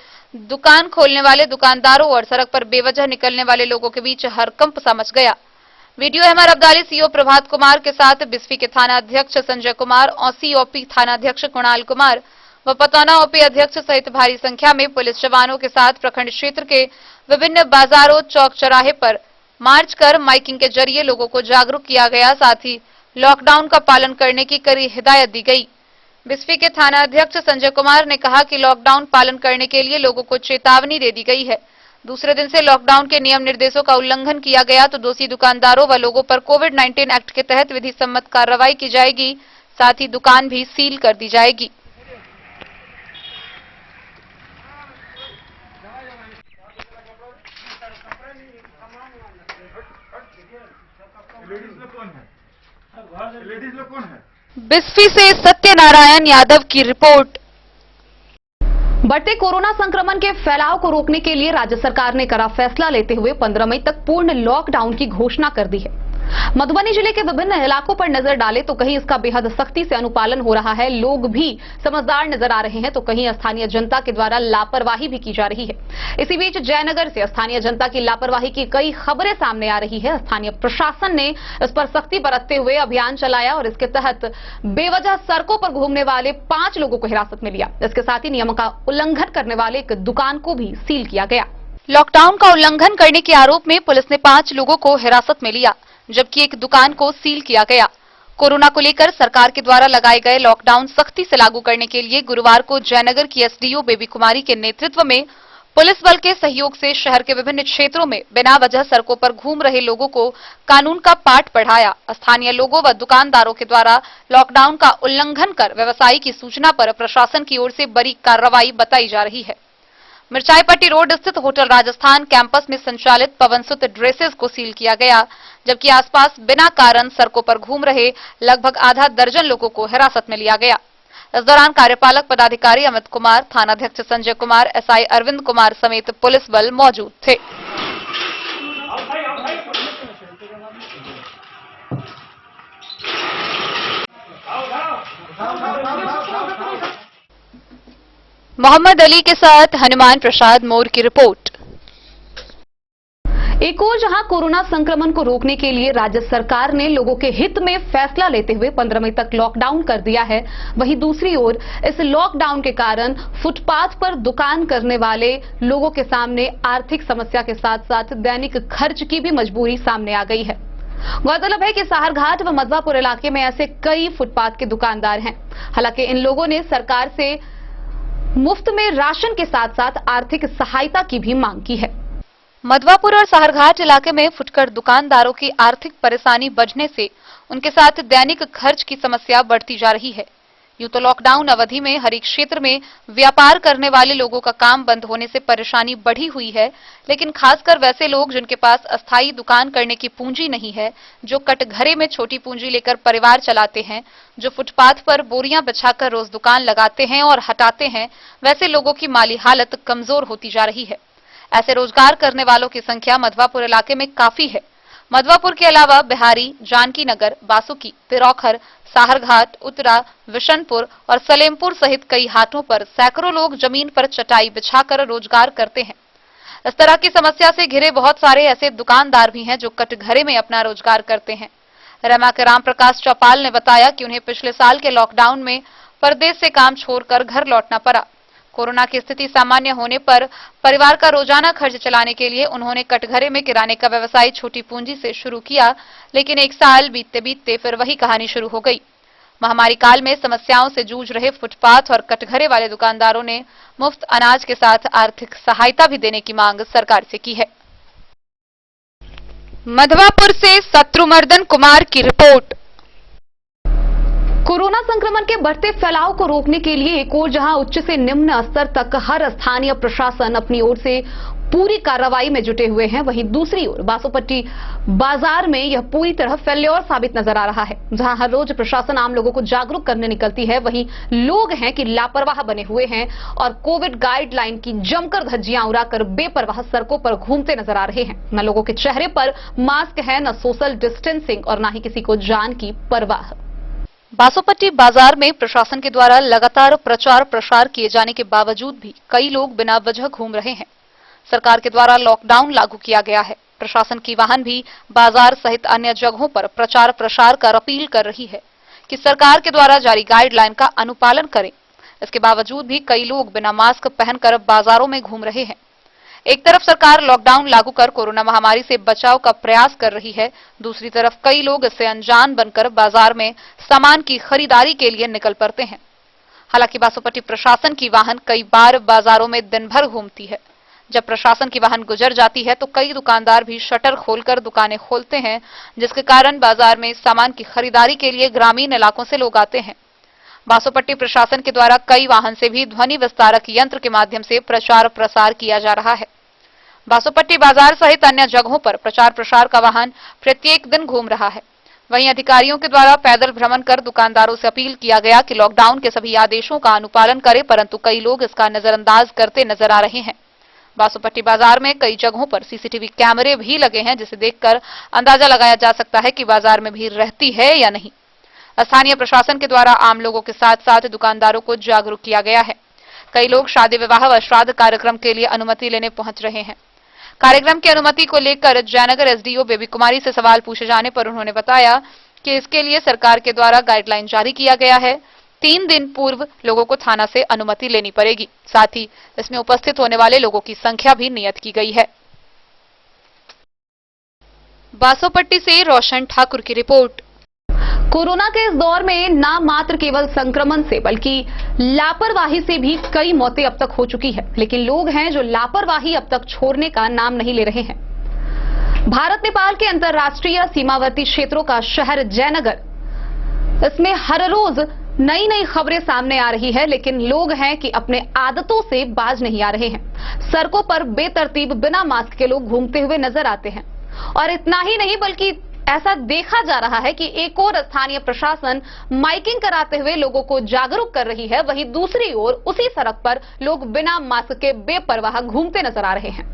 दुकान खोलने वाले दुकानदारों और सड़क पर बेवजह निकलने वाले लोगों के बीच हड़कंप सा मच गया। Video MR Abdali, CO Prabhat Kumar के साथ बिस्फी के थाना अध्यक्ष संजय कुमार, औसी ओपी थाना अध्यक्ष कुणाल कुमार व पतौना ओपी अध्यक्ष सहित भारी संख्या में पुलिस जवानों के साथ प्रखंड क्षेत्र के विभिन्न बाजारों चौक चौराहे पर मार्च कर माइकिंग के जरिए लोगों को जागरूक किया गया। साथ ही लॉकडाउन का पालन करने की कड़ी हिदायत दी गई। बिस्फी के थाना अध्यक्ष संजय कुमार ने कहा कि लॉकडाउन पालन करने के लिए लोगों को चेतावनी दे दी गई है। दूसरे दिन से लॉकडाउन के नियम निर्देशों का उल्लंघन किया गया तो दोषी दुकानदारों व लोगों पर कोविड-19 एक्ट के तहत विधि सम्मत कार्रवाई की जाएगी। साथ ही दुकान भी सील कर दी जाएगी। बिस्फी से सत्यनारायण यादव की रिपोर्ट। बढ़ते कोरोना संक्रमण के फैलाव को रोकने के लिए राज्य सरकार ने कड़ा फैसला लेते हुए 15 मई तक पूर्ण लॉकडाउन की घोषणा कर दी है। मधुबनी जिले के विभिन्न इलाकों पर नजर डाले तो कहीं इसका बेहद सख्ती से अनुपालन हो रहा है, लोग भी समझदार नजर आ रहे हैं, तो कहीं स्थानीय जनता के द्वारा लापरवाही भी की जा रही है। इसी बीच जयनगर से स्थानीय जनता की लापरवाही की कई खबरें सामने आ रही है। स्थानीय प्रशासन ने इस पर सख्ती बरतते हुए अभियान चलाया और इसके तहत बेवजह सड़कों पर घूमने वाले 5 लोगों को हिरासत में लिया। इसके साथ ही नियमों का उल्लंघन करने वाले एक दुकान को भी सील किया गया। लॉकडाउन का उल्लंघन करने के आरोप में पुलिस ने 5 लोगों को हिरासत में लिया, जबकि एक दुकान को सील किया गया। कोरोना को लेकर सरकार के द्वारा लगाए गए लॉकडाउन सख्ती से लागू करने के लिए गुरुवार को जयनगर की एसडीओ बेबी कुमारी के नेतृत्व में पुलिस बल के सहयोग से शहर के विभिन्न क्षेत्रों में बिना वजह सड़कों पर घूम रहे लोगों को कानून का पाठ पढ़ाया। स्थानीय लोगों व दुकानदारों के द्वारा लॉकडाउन का उल्लंघन कर व्यवसायी की सूचना पर प्रशासन की ओर से बड़ी कार्रवाई बताई जा रही है। मिर्चाईपट्टी रोड स्थित होटल राजस्थान कैंपस में संचालित पवनसुत ड्रेसेस को सील किया गया, जबकि आसपास बिना कारण सड़कों पर घूम रहे लगभग आधा दर्जन लोगों को हिरासत में लिया गया। इस दौरान कार्यपालक पदाधिकारी अमित कुमार, थानाध्यक्ष संजय कुमार, एसआई अरविंद कुमार समेत पुलिस बल मौजूद थे। मोहम्मद अली के साथ हनुमान प्रसाद मोर की रिपोर्ट। एक ओर जहां कोरोना संक्रमण को रोकने के लिए राज्य सरकार ने लोगों के हित में फैसला लेते हुए 15 मई तक लॉकडाउन कर दिया है, वहीं दूसरी ओर इस लॉकडाउन के कारण फुटपाथ पर दुकान करने वाले लोगों के सामने आर्थिक समस्या के साथ साथ दैनिक खर्च की भी मजबूरी सामने आ गई है। गौरतलब है कि साहरघाट व मधवापुर इलाके में ऐसे कई फुटपाथ के दुकानदार हैं। हालांकि इन लोगों ने सरकार से मुफ्त में राशन के साथ साथ आर्थिक सहायता की भी मांग की है। मधवापुर और साहरघाट इलाके में फुटकर दुकानदारों की आर्थिक परेशानी बढ़ने से उनके साथ दैनिक खर्च की समस्या बढ़ती जा रही है। यूं तो लॉकडाउन अवधि में हर एक क्षेत्र में व्यापार करने वाले लोगों का काम बंद होने से परेशानी बढ़ी हुई है, लेकिन खासकर वैसे लोग जिनके पास अस्थायी दुकान करने की पूंजी नहीं है, जो कटघरे में छोटी पूंजी लेकर परिवार चलाते हैं, जो फुटपाथ पर बोरियां बिछाकर रोज दुकान लगाते हैं और हटाते हैं, वैसे लोगों की माली हालत कमजोर होती जा रही है। ऐसे रोजगार करने वालों की संख्या मधवापुर इलाके में काफी है। मधवापुर के अलावा बिहारी, जानकी नगर, बासुकी, पिरौखर, साहरघाट, उत्तरा, विशनपुर और सलेमपुर सहित कई हाटों पर सैकड़ों लोग जमीन पर चटाई बिछाकर रोजगार करते हैं। इस तरह की समस्या से घिरे बहुत सारे ऐसे दुकानदार भी हैं जो कटघरे में अपना रोजगार करते हैं। रमा के राम प्रकाश चौपाल ने बताया कि उन्हें पिछले साल के लॉकडाउन में परदेश से काम छोड़कर घर लौटना पड़ा। कोरोना की स्थिति सामान्य होने पर परिवार का रोजाना खर्च चलाने के लिए उन्होंने कटघरे में किराने का व्यवसाय छोटी पूंजी से शुरू किया, लेकिन एक साल बीतते बीतते फिर वही कहानी शुरू हो गई। महामारी काल में समस्याओं से जूझ रहे फुटपाथ और कटघरे वाले दुकानदारों ने मुफ्त अनाज के साथ आर्थिक सहायता भी देने की मांग सरकार से की है। मधवापुर से शत्रुमर्दन कुमार की रिपोर्ट। कोरोना संक्रमण के बढ़ते फैलाव को रोकने के लिए एक ओर जहां उच्च से निम्न स्तर तक हर स्थानीय प्रशासन अपनी ओर से पूरी कार्रवाई में जुटे हुए हैं, वहीं दूसरी ओर बासोपट्टी बाजार में यह पूरी तरह फेल्योर साबित नजर आ रहा है। जहां हर रोज प्रशासन आम लोगों को जागरूक करने निकलती है, वहीं लोग हैं कि लापरवाह बने हुए हैं और कोविड गाइडलाइन की जमकर धज्जियां उड़ाकर बेपरवाह सड़कों पर घूमते नजर आ रहे हैं। न लोगों के चेहरे पर मास्क है, न सोशल डिस्टेंसिंग और न ही किसी को जान की परवाह। बासोपट्टी बाजार में प्रशासन के द्वारा लगातार प्रचार प्रसार किए जाने के बावजूद भी कई लोग बिना वजह घूम रहे हैं। सरकार के द्वारा लॉकडाउन लागू किया गया है। प्रशासन की वाहन भी बाजार सहित अन्य जगहों पर प्रचार प्रसार कर अपील कर रही है कि सरकार के द्वारा जारी गाइडलाइन का अनुपालन करें। इसके बावजूद भी कई लोग बिना मास्क पहनकर बाजारों में घूम रहे हैं। एक तरफ सरकार लॉकडाउन लागू कर कोरोना महामारी से बचाव का प्रयास कर रही है, दूसरी तरफ कई लोग इससे अनजान बनकर बाजार में सामान की खरीदारी के लिए निकल पड़ते हैं। हालांकि बासोपट्टी प्रशासन की वाहन कई बार बाजारों में दिन भर घूमती है। जब प्रशासन की वाहन गुजर जाती है तो कई दुकानदार भी शटर खोलकर दुकानें खोलते हैं, जिसके कारण बाजार में सामान की खरीदारी के लिए ग्रामीण इलाकों से लोग आते हैं। बासोपट्टी प्रशासन के द्वारा कई वाहन से भी ध्वनि विस्तारक यंत्र के माध्यम से प्रचार प्रसार किया जा रहा है। बासोपट्टी बाजार सहित अन्य जगहों पर प्रचार प्रसार का वाहन प्रत्येक दिन घूम रहा है। वहीं अधिकारियों के द्वारा पैदल भ्रमण कर दुकानदारों से अपील किया गया कि लॉकडाउन के सभी आदेशों का अनुपालन करें, परंतु कई लोग इसका नजरअंदाज करते नजर आ रहे हैं। बासोपट्टी बाजार में कई जगहों पर सीसीटीवी कैमरे भी लगे हैं, जिसे देखकर अंदाजा लगाया जा सकता है कि बाजार में भीड़ रहती है या नहीं। स्थानीय प्रशासन के द्वारा आम लोगों के साथ साथ दुकानदारों को जागरूक किया गया है। कई लोग शादी विवाह व श्राद्ध कार्यक्रम के लिए अनुमति लेने पहुंच रहे हैं। कार्यक्रम की अनुमति को लेकर जयनगर एसडीओ बेबी कुमारी से सवाल पूछे जाने पर उन्होंने बताया कि इसके लिए सरकार के द्वारा गाइडलाइन जारी किया गया है। 3 दिन पूर्व लोगों को थाना से अनुमति लेनी पड़ेगी। साथ ही इसमें उपस्थित होने वाले लोगों की संख्या भी नियत की गई है। बासोपट्टी से रोशन ठाकुर की रिपोर्ट। कोरोना के इस दौर में ना मात्र केवल संक्रमण से बल्कि लापरवाही से भी कई मौतें अब तक हो चुकी है, लेकिन लोग हैं जो लापरवाही अब तक छोड़ने का नाम नहीं ले रहे हैं। भारत नेपाल के अंतर्राष्ट्रीय सीमावर्ती क्षेत्रों का शहर जयनगर, इसमें हर रोज नई नई खबरें सामने आ रही है, लेकिन लोग हैं कि अपने आदतों से बाज नहीं आ रहे हैं। सड़कों पर बेतरतीब बिना मास्क के लोग घूमते हुए नजर आते हैं। और इतना ही नहीं, बल्कि ऐसा देखा जा रहा है कि एक और स्थानीय प्रशासन माइकिंग कराते हुए लोगों को जागरूक कर रही है, वहीं दूसरी ओर उसी सड़क पर लोग बिना मास्क के बेपरवाह घूमते नजर आ रहे हैं।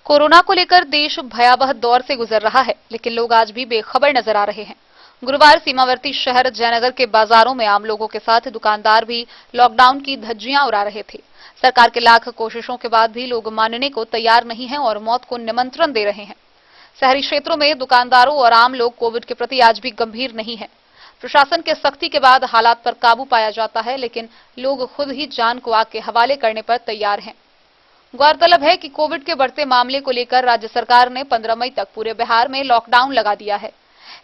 कोरोना को लेकर देश भयावह दौर से गुजर रहा है, लेकिन लोग आज भी बेखबर नजर आ रहे हैं। गुरुवार सीमावर्ती शहर जयनगर के बाजारों में आम लोगों के साथ दुकानदार भी लॉकडाउन की धज्जियां उड़ा रहे थे। सरकार के लाख कोशिशों के बाद भी लोग मानने को तैयार नहीं हैं और मौत को निमंत्रण दे रहे हैं। शहरी क्षेत्रों में दुकानदारों और आम लोग कोविड के प्रति आज भी गंभीर नहीं है। प्रशासन के सख्ती के बाद हालात पर काबू पाया जाता है, लेकिन लोग खुद ही जान को आग के हवाले करने पर तैयार हैं। गौरतलब है कि कोविड के बढ़ते मामले को लेकर राज्य सरकार ने 15 मई तक पूरे बिहार में लॉकडाउन लगा दिया है।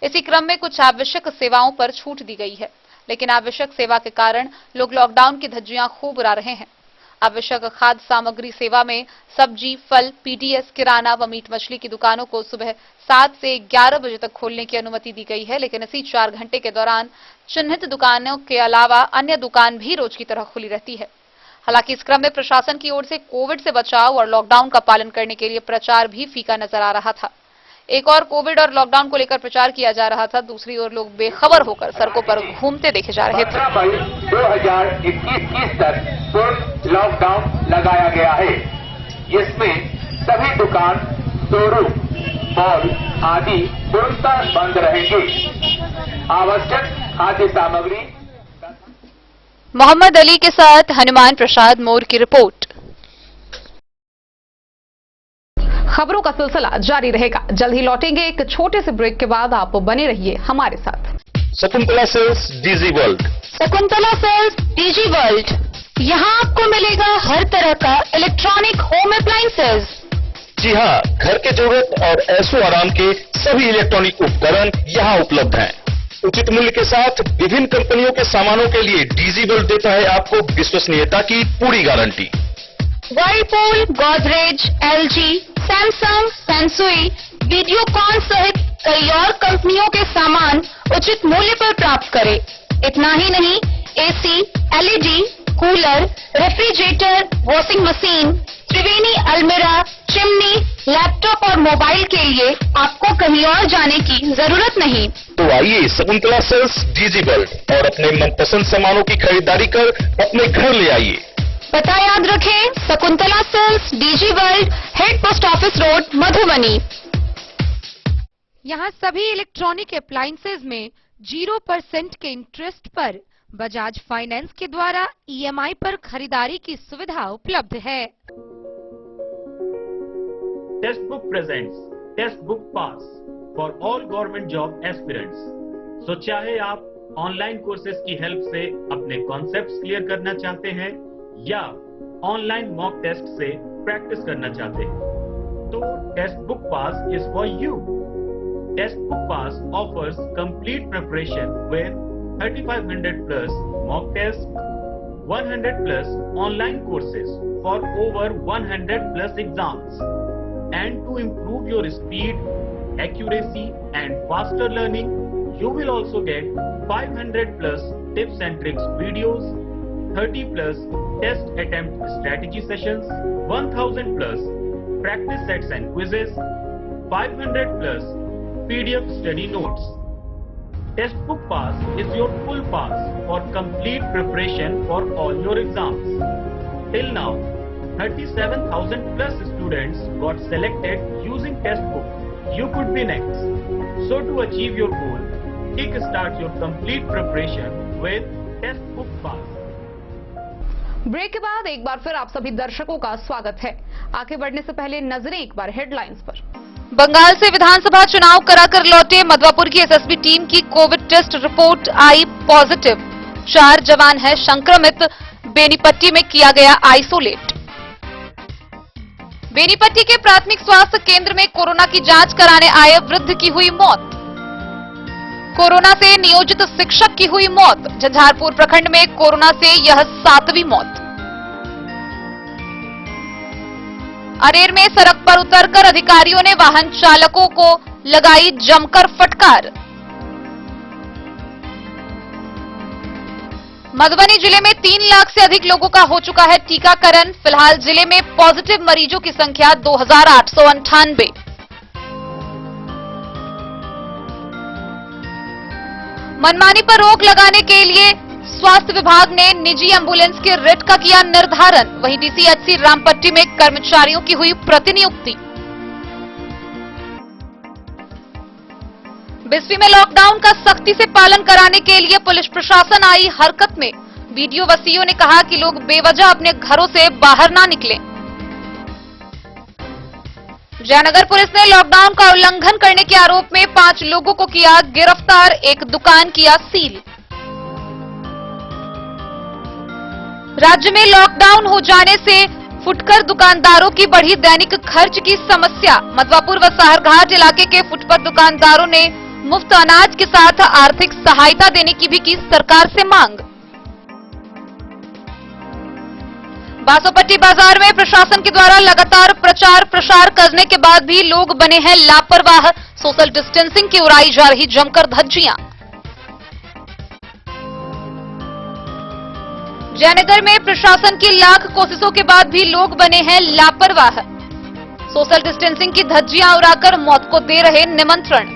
इसी क्रम में कुछ आवश्यक सेवाओं पर छूट दी गई है, लेकिन आवश्यक सेवा के कारण लोग लॉकडाउन की धज्जियां खूब उड़ा रहे हैं। आवश्यक खाद्य सामग्री सेवा में सब्जी, फल, पीडीएस, किराना व मीट मछली की दुकानों को सुबह 7 से 11 बजे तक खोलने की अनुमति दी गई है, लेकिन इसी 4 घंटे के दौरान चिन्हित दुकानों के अलावा अन्य दुकान भी रोज की तरह खुली रहती है। हालांकि इस क्रम में प्रशासन की ओर से कोविड से बचाव और लॉकडाउन का पालन करने के लिए प्रचार भी फीका नजर आ रहा था। एक और कोविड और लॉकडाउन को लेकर प्रचार किया जा रहा था, दूसरी ओर लोग बेखबर होकर सड़कों पर घूमते देखे जा रहे थे। 2021 तक पूर्ण लॉकडाउन लगाया गया है। इसमें सभी दुकान, शोरूम, मॉल आदि पूर्णतः बंद रहेंगे। आवश्यक खाद्य सामग्री। मोहम्मद अली के साथ हनुमान प्रसाद मोर की रिपोर्ट। खबरों का सिलसिला जारी रहेगा। जल्द ही लौटेंगे एक छोटे से ब्रेक के बाद। आप बने रहिए हमारे साथ। Shakuntala sales DG world. Shakuntala sales DG world, यहाँ आपको मिलेगा हर तरह का इलेक्ट्रॉनिक होम अप्लायंसेज। जी हाँ, घर के जरूरत और ऐशो आराम के सभी इलेक्ट्रॉनिक उपकरण यहाँ उपलब्ध हैं। उचित मूल्य के साथ विभिन्न कंपनियों के सामानों के लिए डीजी वर्ल्ड देता है आपको विश्वसनीयता की पूरी guarantee. Whirlpool, Godrej, LG, Samsung, Sansui, Videocon सहित कई और कंपनियों के सामान उचित मूल्य पर प्राप्त करें। इतना ही नहीं, AC, LED, cooler, refrigerator, washing machine, Triveni अलमीरा, चिमनी, लैपटॉप और मोबाइल के लिए आपको कहीं और जाने की जरूरत नहीं। तो आइए शकुंतला सेल्स डीजी वर्ल्ड और अपने मनपसंद सामानों की खरीदारी कर अपने घर ले आइए। पता याद रखें, Shakuntala sales DG world, head post office road, Madhubani. यहाँ सभी इलेक्ट्रॉनिक अप्लायंसेज में 0% के इंटरेस्ट पर बजाज फाइनेंस के द्वारा ईएमआई पर खरीदारी की सुविधा उपलब्ध है। Test book presents test book pass for all government job aspirants. So चाहे आप ऑनलाइन कोर्सेज की हेल्प से अपने कॉन्सेप्ट्स क्लियर करना चाहते हैं या ऑनलाइन मॉक टेस्ट से प्रैक्टिस करना चाहते हैं, तो test book pass is for you. Test book pass offers complete preparation with 3500 plus mock test, 100 plus online courses for over 100 plus exams. And to improve your speed, accuracy and faster learning, you will also get 500 plus tips and tricks videos, 30 plus test attempt strategy sessions, 1000 plus practice sets and quizzes, 500 plus PDF study notes. Test book pass is your full pass for complete preparation for all your exams. Till now, 37,000 plus students got selected using test book. You could be next. So to achieve your goal, kickstart your complete preparation with test book pass. Break के बाद एक बार फिर आप सभी दर्शकों का स्वागत है। आगे बढ़ने से पहले नजरें एक बार हेडलाइंस पर। बंगाल से विधानसभा चुनाव कराकर लौटे मधवापुर की एसएसबी टीम की कोविड टेस्ट रिपोर्ट आई पॉजिटिव। 4 जवान है संक्रमित। बेनीपट्टी में किया गया आइसोलेट। बेनीपट्टी के प्राथमिक स्वास्थ्य केंद्र में कोरोना की जांच कराने आए वृद्ध की हुई मौत। कोरोना से नियोजित शिक्षक की हुई मौत। झंझारपुर प्रखंड में कोरोना से यह 7वीं मौत। अरेर में सड़क पर उतरकर अधिकारियों ने वाहन चालकों को लगाई जमकर फटकार। मधुबनी जिले में 3 लाख से अधिक लोगों का हो चुका है टीकाकरण। फिलहाल जिले में पॉजिटिव मरीजों की संख्या 2898। मनमानी पर रोक लगाने के लिए स्वास्थ्य विभाग ने निजी एम्बुलेंस के रेट का किया निर्धारण। वहीं डीसीएचसी रामपट्टी में कर्मचारियों की हुई प्रतिनियुक्ति। बिस्फी में लॉकडाउन का सख्ती से पालन कराने के लिए पुलिस प्रशासन आई हरकत में। बीडीओ व सीओ ने कहा कि लोग बेवजह अपने घरों से बाहर ना निकलें। जयनगर पुलिस ने लॉकडाउन का उल्लंघन करने के आरोप में 5 लोगों को किया गिरफ्तार। एक दुकान किया सील। राज्य में लॉकडाउन हो जाने से फुटकर दुकानदारों की बढ़ी दैनिक खर्च की समस्या। मधवापुर व साहरघाट इलाके के फुटकर दुकानदारों ने मुफ्त अनाज के साथ आर्थिक सहायता देने की भी की सरकार से मांग। बासोपट्टी बाजार में प्रशासन के द्वारा लगातार प्रचार प्रसार करने के बाद भी लोग बने हैं लापरवाह। सोशल डिस्टेंसिंग की उड़ाई जा रही जमकर धज्जियां। जयनगर में प्रशासन की लाख कोशिशों के बाद भी लोग बने हैं लापरवाह। सोशल डिस्टेंसिंग की धज्जियां उड़ाकर मौत को दे रहे निमंत्रण।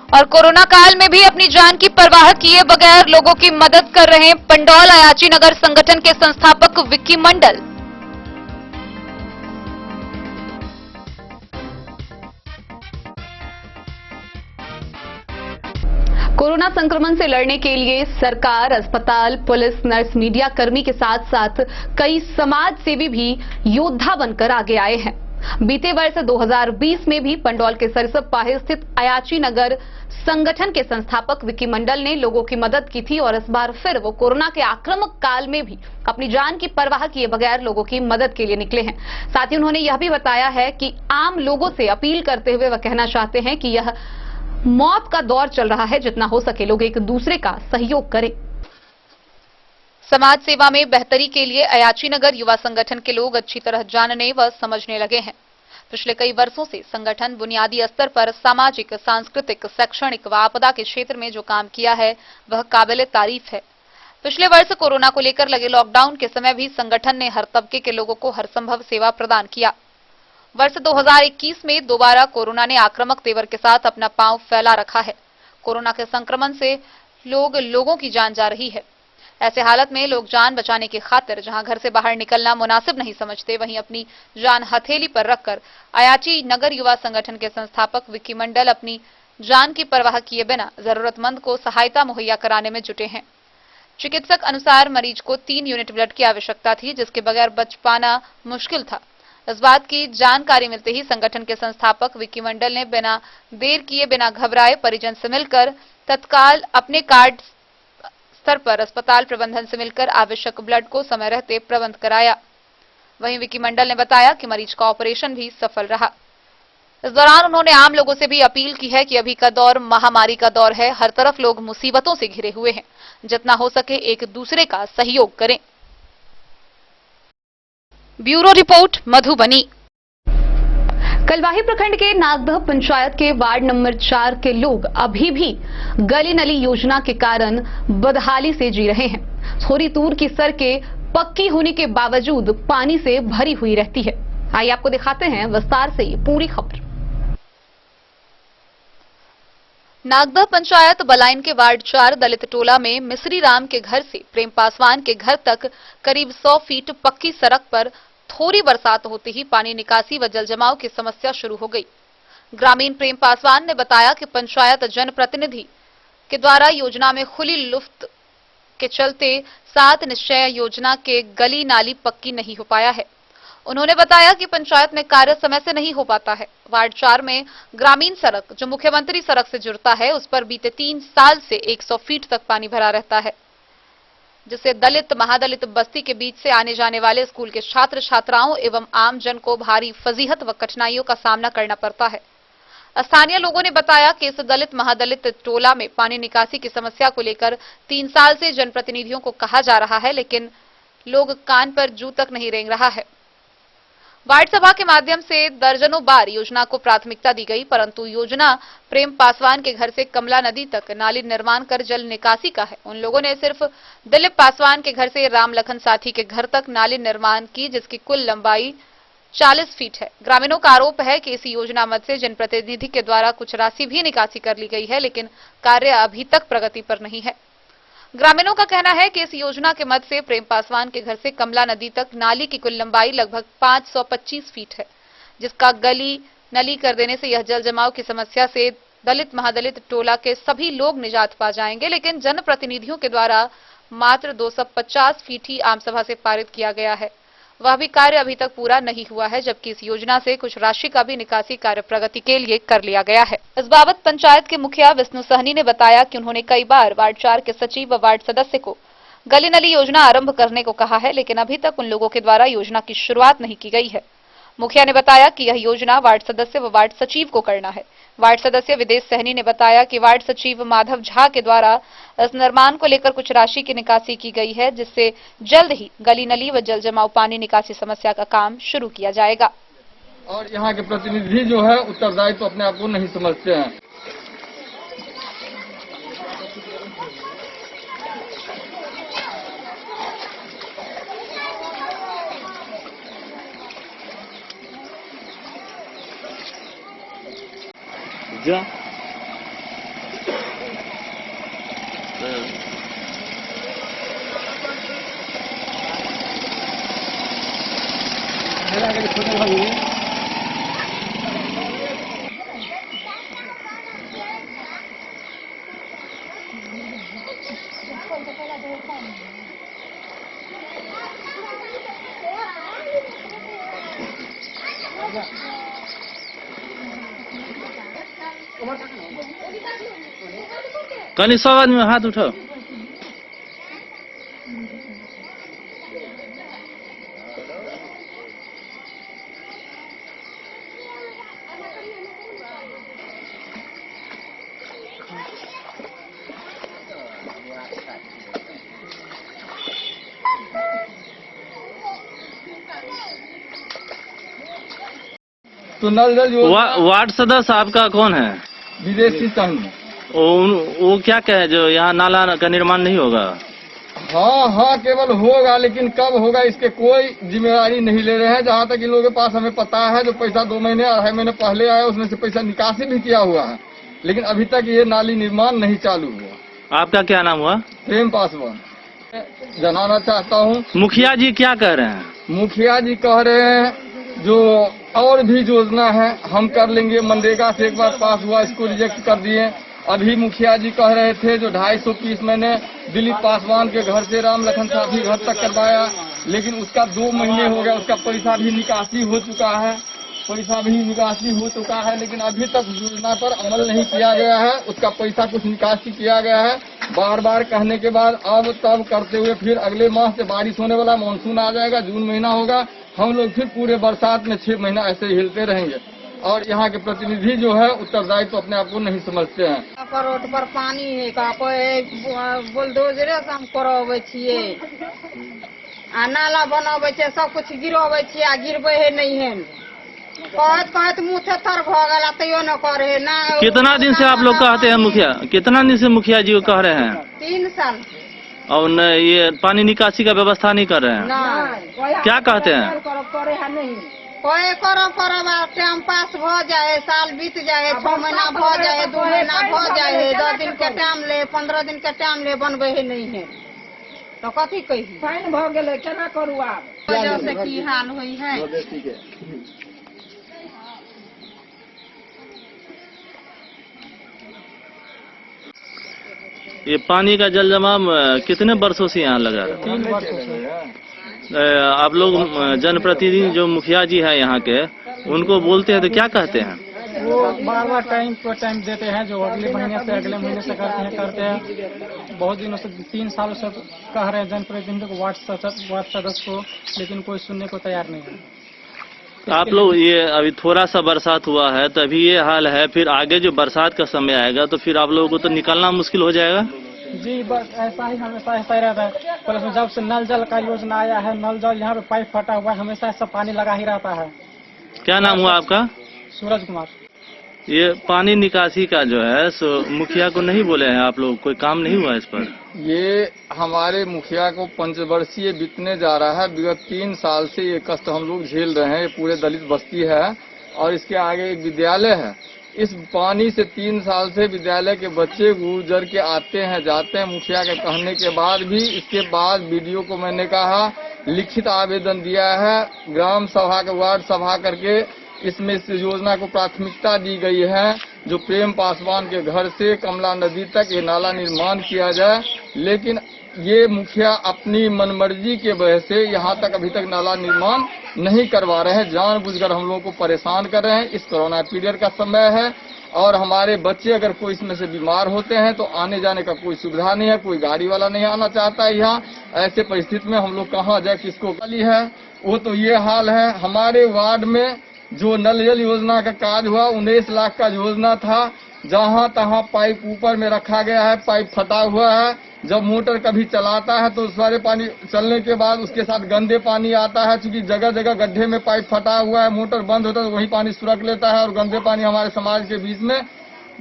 और कोरोना काल में भी अपनी जान की परवाह किए बगैर लोगों की मदद कर रहे पंडौल अयाची नगर संगठन के संस्थापक विक्की मंडल। कोरोना संक्रमण से लड़ने के लिए सरकार, अस्पताल, पुलिस, नर्स, मीडिया कर्मी के साथ साथ कई समाज सेवी भी योद्धा बनकर आगे आए हैं। बीते वर्ष 2020 में भी पंडौल के सरसपाही स्थित अयाची नगर संगठन के संस्थापक विक्की मंडल ने लोगों की मदद की थी और इस बार फिर वो कोरोना के आक्रामक काल में भी अपनी जान की परवाह किए बगैर लोगों की मदद के लिए निकले हैं। साथ ही उन्होंने यह भी बताया है कि आम लोगों से अपील करते हुए वह कहना चाहते हैं कि यह मौत का दौर चल रहा है, जितना हो सके लोग एक दूसरे का सहयोग करें। समाज सेवा में बेहतरी के लिए अयाची नगर युवा संगठन के लोग अच्छी तरह जानने व समझने लगे हैं। पिछले कई वर्षों से संगठन बुनियादी स्तर पर सामाजिक, सांस्कृतिक, शैक्षणिक व आपदा के क्षेत्र में जो काम किया है वह काबिल तारीफ है। पिछले वर्ष कोरोना को लेकर लगे लॉकडाउन के समय भी संगठन ने हर तबके के लोगों को हर संभव सेवा प्रदान किया। वर्ष 2021 में दोबारा कोरोना ने आक्रामक तेवर के साथ अपना पांव फैला रखा है। कोरोना के संक्रमण से लोगों की जान जा रही है। ऐसे हालत में लोग जान बचाने की खातिर जहां घर से बाहर निकलना मुनासिब नहीं समझते, वहीं अपनी जान हथेली पर रखकर अयाची नगर युवा संगठन के संस्थापक विक्की मंडल अपनी जान की परवाह किए बिना जरूरतमंद को सहायता मुहैया कराने में जुटे हैं। चिकित्सक अनुसार मरीज को 3 यूनिट ब्लड की आवश्यकता थी, जिसके बगैर बच पाना मुश्किल था। इस बात की जानकारी मिलते ही संगठन के संस्थापक विक्की मंडल ने बिना देर किए, बिना घबराए परिजन से मिलकर तत्काल अपने कार्ड स्तर पर अस्पताल प्रबंधन से मिलकर आवश्यक ब्लड को समय रहते प्रबंध कराया। वहीं विक्की मंडल ने बताया कि मरीज का ऑपरेशन भी सफल रहा। इस दौरान उन्होंने आम लोगों से भी अपील की है कि अभी का दौर महामारी का दौर है, हर तरफ लोग मुसीबतों से घिरे हुए हैं, जितना हो सके एक दूसरे का सहयोग करें। Bureau report, Madhubani. कलवाही प्रखंड के नागदह पंचायत के वार्ड नंबर 4 के लोग अभी भी गली नली योजना के कारण बदहाली से जी रहे हैं। थोड़ी दूर की सड़कें पक्की होने के बावजूद पानी से भरी हुई रहती है। आइए आपको दिखाते हैं विस्तार से ये पूरी खबर। नागदह पंचायत बलाइन के वार्ड 4 दलित टोला में मिस्री राम के घर से प्रेम पासवान के घर तक करीब 100 फीट पक्की सड़क पर थोड़ी बरसात होते ही पानी निकासी व जलजमाव की समस्या शुरू हो गई। ग्रामीण प्रेम पासवान ने बताया कि पंचायत जनप्रतिनिधि के द्वारा योजना में खुली लुफ्त के चलते 7 निश्चय योजना के गली नाली पक्की नहीं हो पाया है। उन्होंने बताया कि पंचायत में कार्य समय से नहीं हो पाता है। वार्ड 4 में ग्रामीण सड़क जो मुख्यमंत्री सड़क से जुड़ता है, उस पर बीते 3 साल से 100 फीट तक पानी भरा रहता है, जिससे दलित महादलित बस्ती के बीच से आने जाने वाले स्कूल के छात्र छात्राओं एवं आम जन को भारी फजीहत व कठिनाइयों का सामना करना पड़ता है। स्थानीय लोगों ने बताया कि इस दलित महादलित टोला में पानी निकासी की समस्या को लेकर 3 साल से जनप्रतिनिधियों को कहा जा रहा है, लेकिन लोग कान पर जू तक नहीं रेंग रहा है। वार्ड सभा के माध्यम से दर्जनों बार योजना को प्राथमिकता दी गई, परंतु योजना प्रेम पासवान के घर से कमला नदी तक नाली निर्माण कर जल निकासी का है। उन लोगों ने सिर्फ दिलीप पासवान के घर से राम लखन साथी के घर तक नाली निर्माण की, जिसकी कुल लंबाई 40 फीट है। ग्रामीणों का आरोप है कि इस योजना मद से जनप्रतिनिधि के द्वारा कुछ राशि भी निकासी कर ली गई है, लेकिन कार्य अभी तक प्रगति पर नहीं है। ग्रामीणों का कहना है कि इस योजना के मद से प्रेम पासवान के घर से कमला नदी तक नाली की कुल लंबाई लगभग 525 फीट है, जिसका गली नली कर देने से यह जल जमाव की समस्या से दलित महादलित टोला के सभी लोग निजात पा जाएंगे। लेकिन जनप्रतिनिधियों के द्वारा मात्र 250 फीट ही आम सभा से पारित किया गया है, वह भी कार्य अभी तक पूरा नहीं हुआ है, जबकि इस योजना से कुछ राशि का भी निकासी कार्य प्रगति के लिए कर लिया गया है। इस बाबत पंचायत के मुखिया विष्णु सहनी ने बताया कि उन्होंने कई बार वार्ड 4 के सचिव व वार्ड सदस्य को गली नली योजना आरंभ करने को कहा है, लेकिन अभी तक उन लोगों के द्वारा योजना की शुरुआत नहीं की गई है। मुखिया ने बताया कि यह योजना वार्ड सदस्य व वार्ड सचिव को करना है। वार्ड सदस्य विदेश सहनी ने बताया कि वार्ड सचिव माधव झा के द्वारा इस निर्माण को लेकर कुछ राशि की निकासी की गई है, जिससे जल्द ही गली नली व जल जमाव पानी निकासी समस्या का काम शुरू किया जाएगा। और यहाँ के प्रतिनिधि जो है उत्तरदायित्व अपने आप को नहीं समझते हैं। जा कल 100 आदमी हाथ उठाओ। तो नल जल वार्ड सदस्य आपका कौन है? विदेशी सहनी। वो क्या कहे जो यहाँ नाला का निर्माण नहीं होगा? हाँ, केवल होगा, लेकिन कब होगा इसके कोई जिम्मेदारी नहीं ले रहे हैं। जहाँ तक इन लोगों के पास हमें पता है, जो पैसा 2 महीने 2.5 महीने पहले आया उसमें से पैसा निकासी भी किया हुआ है, लेकिन अभी तक ये नाली निर्माण नहीं चालू हुआ। आपका क्या नाम हुआ? प्रेम पासवान। जनाना चाहता हूँ। मुखिया जी क्या कह रहे हैं? मुखिया जी कह रहे हैं जो और भी योजना है हम कर लेंगे। मनरेगा से एक बार पास हुआ, इसको रिजेक्ट कर दिए। अभी मुखिया जी कह रहे थे जो 250 पीस मैंने दिलीप पासवान के घर से राम लखन साथी घर तक करवाया, लेकिन उसका 2 महीने हो गया, उसका पैसा भी निकासी हो चुका है, लेकिन अभी तक योजना पर अमल नहीं किया गया है। उसका पैसा कुछ निकासी किया गया है, बार बार कहने के बाद अब तब करते हुए फिर अगले माह से बारिश होने वाला, मानसून आ जाएगा, जून महीना होगा, हम लोग फिर पूरे बरसात में 6 महीना ऐसे ही हिलते रहेंगे। और यहाँ के प्रतिनिधि जो है उत्तरदायित्व अपने आप को नहीं समझते हैं। रोड पर पानी है का बुलडोजरे से हम करवे छिए, आ नाला बनावे छे, सब कुछ गिरावे छिए, आ गिरबे है नहीं है। कहत मुँह थर भ गला तैयो न करे ना। कितना दिन से आप लोग कहते हैं मुखिया? कितना दिन से मुखिया जी को कह रहे हैं? 3 साल। और ये पानी निकासी का व्यवस्था नहीं कर रहे हैं? क्या कहते हैं? कोई करब टाइम पास भ जाए, साल बीत जाए, 6 महीना भ जाए, 2 महीना भ जाए, 10 दिन के टाइम ले, 15 दिन के टाइम ले, बनबे है नहीं है तो कथी कही? फाइन भ गेले, केना करू आप? वजह से की हाल हुई है। ये पानी का जल जमाव कितने वर्षों से यहाँ लगा है? 3 वर्षों से। आप लोग जनप्रतिनिधि जो मुखिया जी है यहाँ के, उनको बोलते हैं तो क्या कहते हैं? वो बार टाइम देते हैं, जो अगले महीने से करते हैं। बहुत दिनों से 3 सालों से कह रहे हैं जनप्रतिनिधि को, वार्ड सदस्य को, लेकिन कोई सुनने को तैयार नहीं है। आप लोग ये अभी थोड़ा सा बरसात हुआ है तभी ये हाल है, फिर आगे जो बरसात का समय आएगा तो फिर आप लोगों को तो निकलना मुश्किल हो जाएगा। जी बस ऐसा ही हमेशा ऐसा ही रहता है। प्लस में जब से नल जल का योजना आया है, नल जल यहाँ पे पाइप फटा हुआ है, हमेशा ऐसा पानी लगा ही रहता है। क्या नाम हुआ आपका? सूरज कुमार। ये पानी निकासी का जो है सो मुखिया को नहीं बोले हैं आप लोग, कोई काम नहीं हुआ इस पर? ये हमारे मुखिया को पंचवर्षीय बीतने जा रहा है। विगत 3 साल से ये कष्ट हम लोग झेल रहे हैं। ये पूरे दलित बस्ती है और इसके आगे एक विद्यालय है। इस पानी से 3 साल से विद्यालय के बच्चे गुजर के आते हैं जाते हैं। मुखिया के कहने के बाद भी, इसके बाद वीडियो को मैंने कहा, लिखित आवेदन दिया है, ग्राम सभा के वार्ड सभा करके इसमें इस योजना को प्राथमिकता दी गई है। जो प्रेम पासवान के घर से कमला नदी तक ये नाला निर्माण किया जाए, लेकिन ये मुखिया अपनी मनमर्जी के वजह से यहाँ तक अभी तक नाला निर्माण नहीं करवा रहे हैं। जानबूझकर हम लोगों को परेशान कर रहे हैं। इस कोरोना पीरियड का समय है और हमारे बच्चे अगर कोई इसमें से बीमार होते हैं तो आने जाने का कोई सुविधा नहीं है, कोई गाड़ी वाला नहीं आना चाहता है यहाँ। ऐसे परिस्थिति में हम लोग कहाँ जाए, किसको गाली है? वो तो ये हाल है। हमारे वार्ड में जो नल जल योजना का कार्य हुआ 19 लाख का योजना था, जहां तहां पाइप ऊपर में रखा गया है, पाइप फटा हुआ है। जब मोटर कभी चलाता है तो सारे पानी चलने के बाद उसके साथ गंदे पानी आता है। चूंकि जगह जगह गड्ढे में पाइप फटा हुआ है, मोटर बंद होता है तो वही पानी सुरक लेता है और गंदे पानी हमारे समाज के बीच में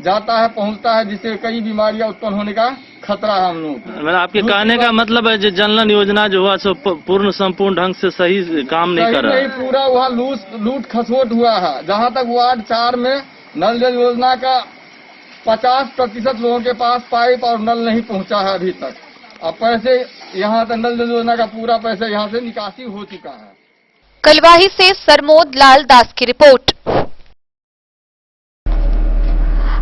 जाता है, पहुंचता है, जिससे कई बीमारियां उत्पन्न होने का खतरा है हम लोग। मतलब आपके कहने का मतलब है जो जनधन योजना जो हुआ सो पूर्ण संपूर्ण ढंग से सही काम नहीं कर रहा है? पूरा वहाँ लूट खसोट हुआ है। जहाँ तक वार्ड 4 में नल जल योजना का 50% लोगों के पास पाइप और नल नहीं पहुँचा है अभी तक। अब पैसे यहाँ तक नल जल योजना का पूरा पैसा यहाँ से निकासी हो चुका है। कलवाही से सरमोद लाल दास की रिपोर्ट।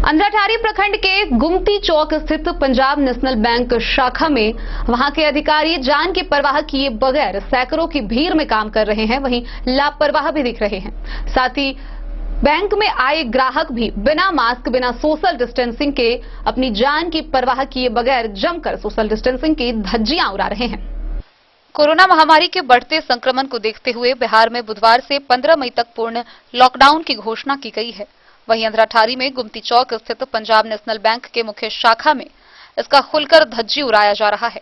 अंधराठारी प्रखंड के गुमती चौक स्थित पंजाब नेशनल बैंक शाखा में वहां के अधिकारी जान की परवाह किए बगैर सैकड़ों की भीड़ में काम कर रहे हैं, वहीं लापरवाह भी दिख रहे हैं। साथ ही बैंक में आए ग्राहक भी बिना मास्क, बिना सोशल डिस्टेंसिंग के अपनी जान की परवाह किए बगैर जमकर सोशल डिस्टेंसिंग की धज्जियां उड़ा रहे हैं। कोरोना महामारी के बढ़ते संक्रमण को देखते हुए बिहार में बुधवार से 15 मई तक पूर्ण लॉकडाउन की घोषणा की गई है। वहीं अंधराठारी में गुमती चौक स्थित पंजाब नेशनल बैंक के मुख्य शाखा में इसका खुलकर धज्जी उड़ाया जा रहा है।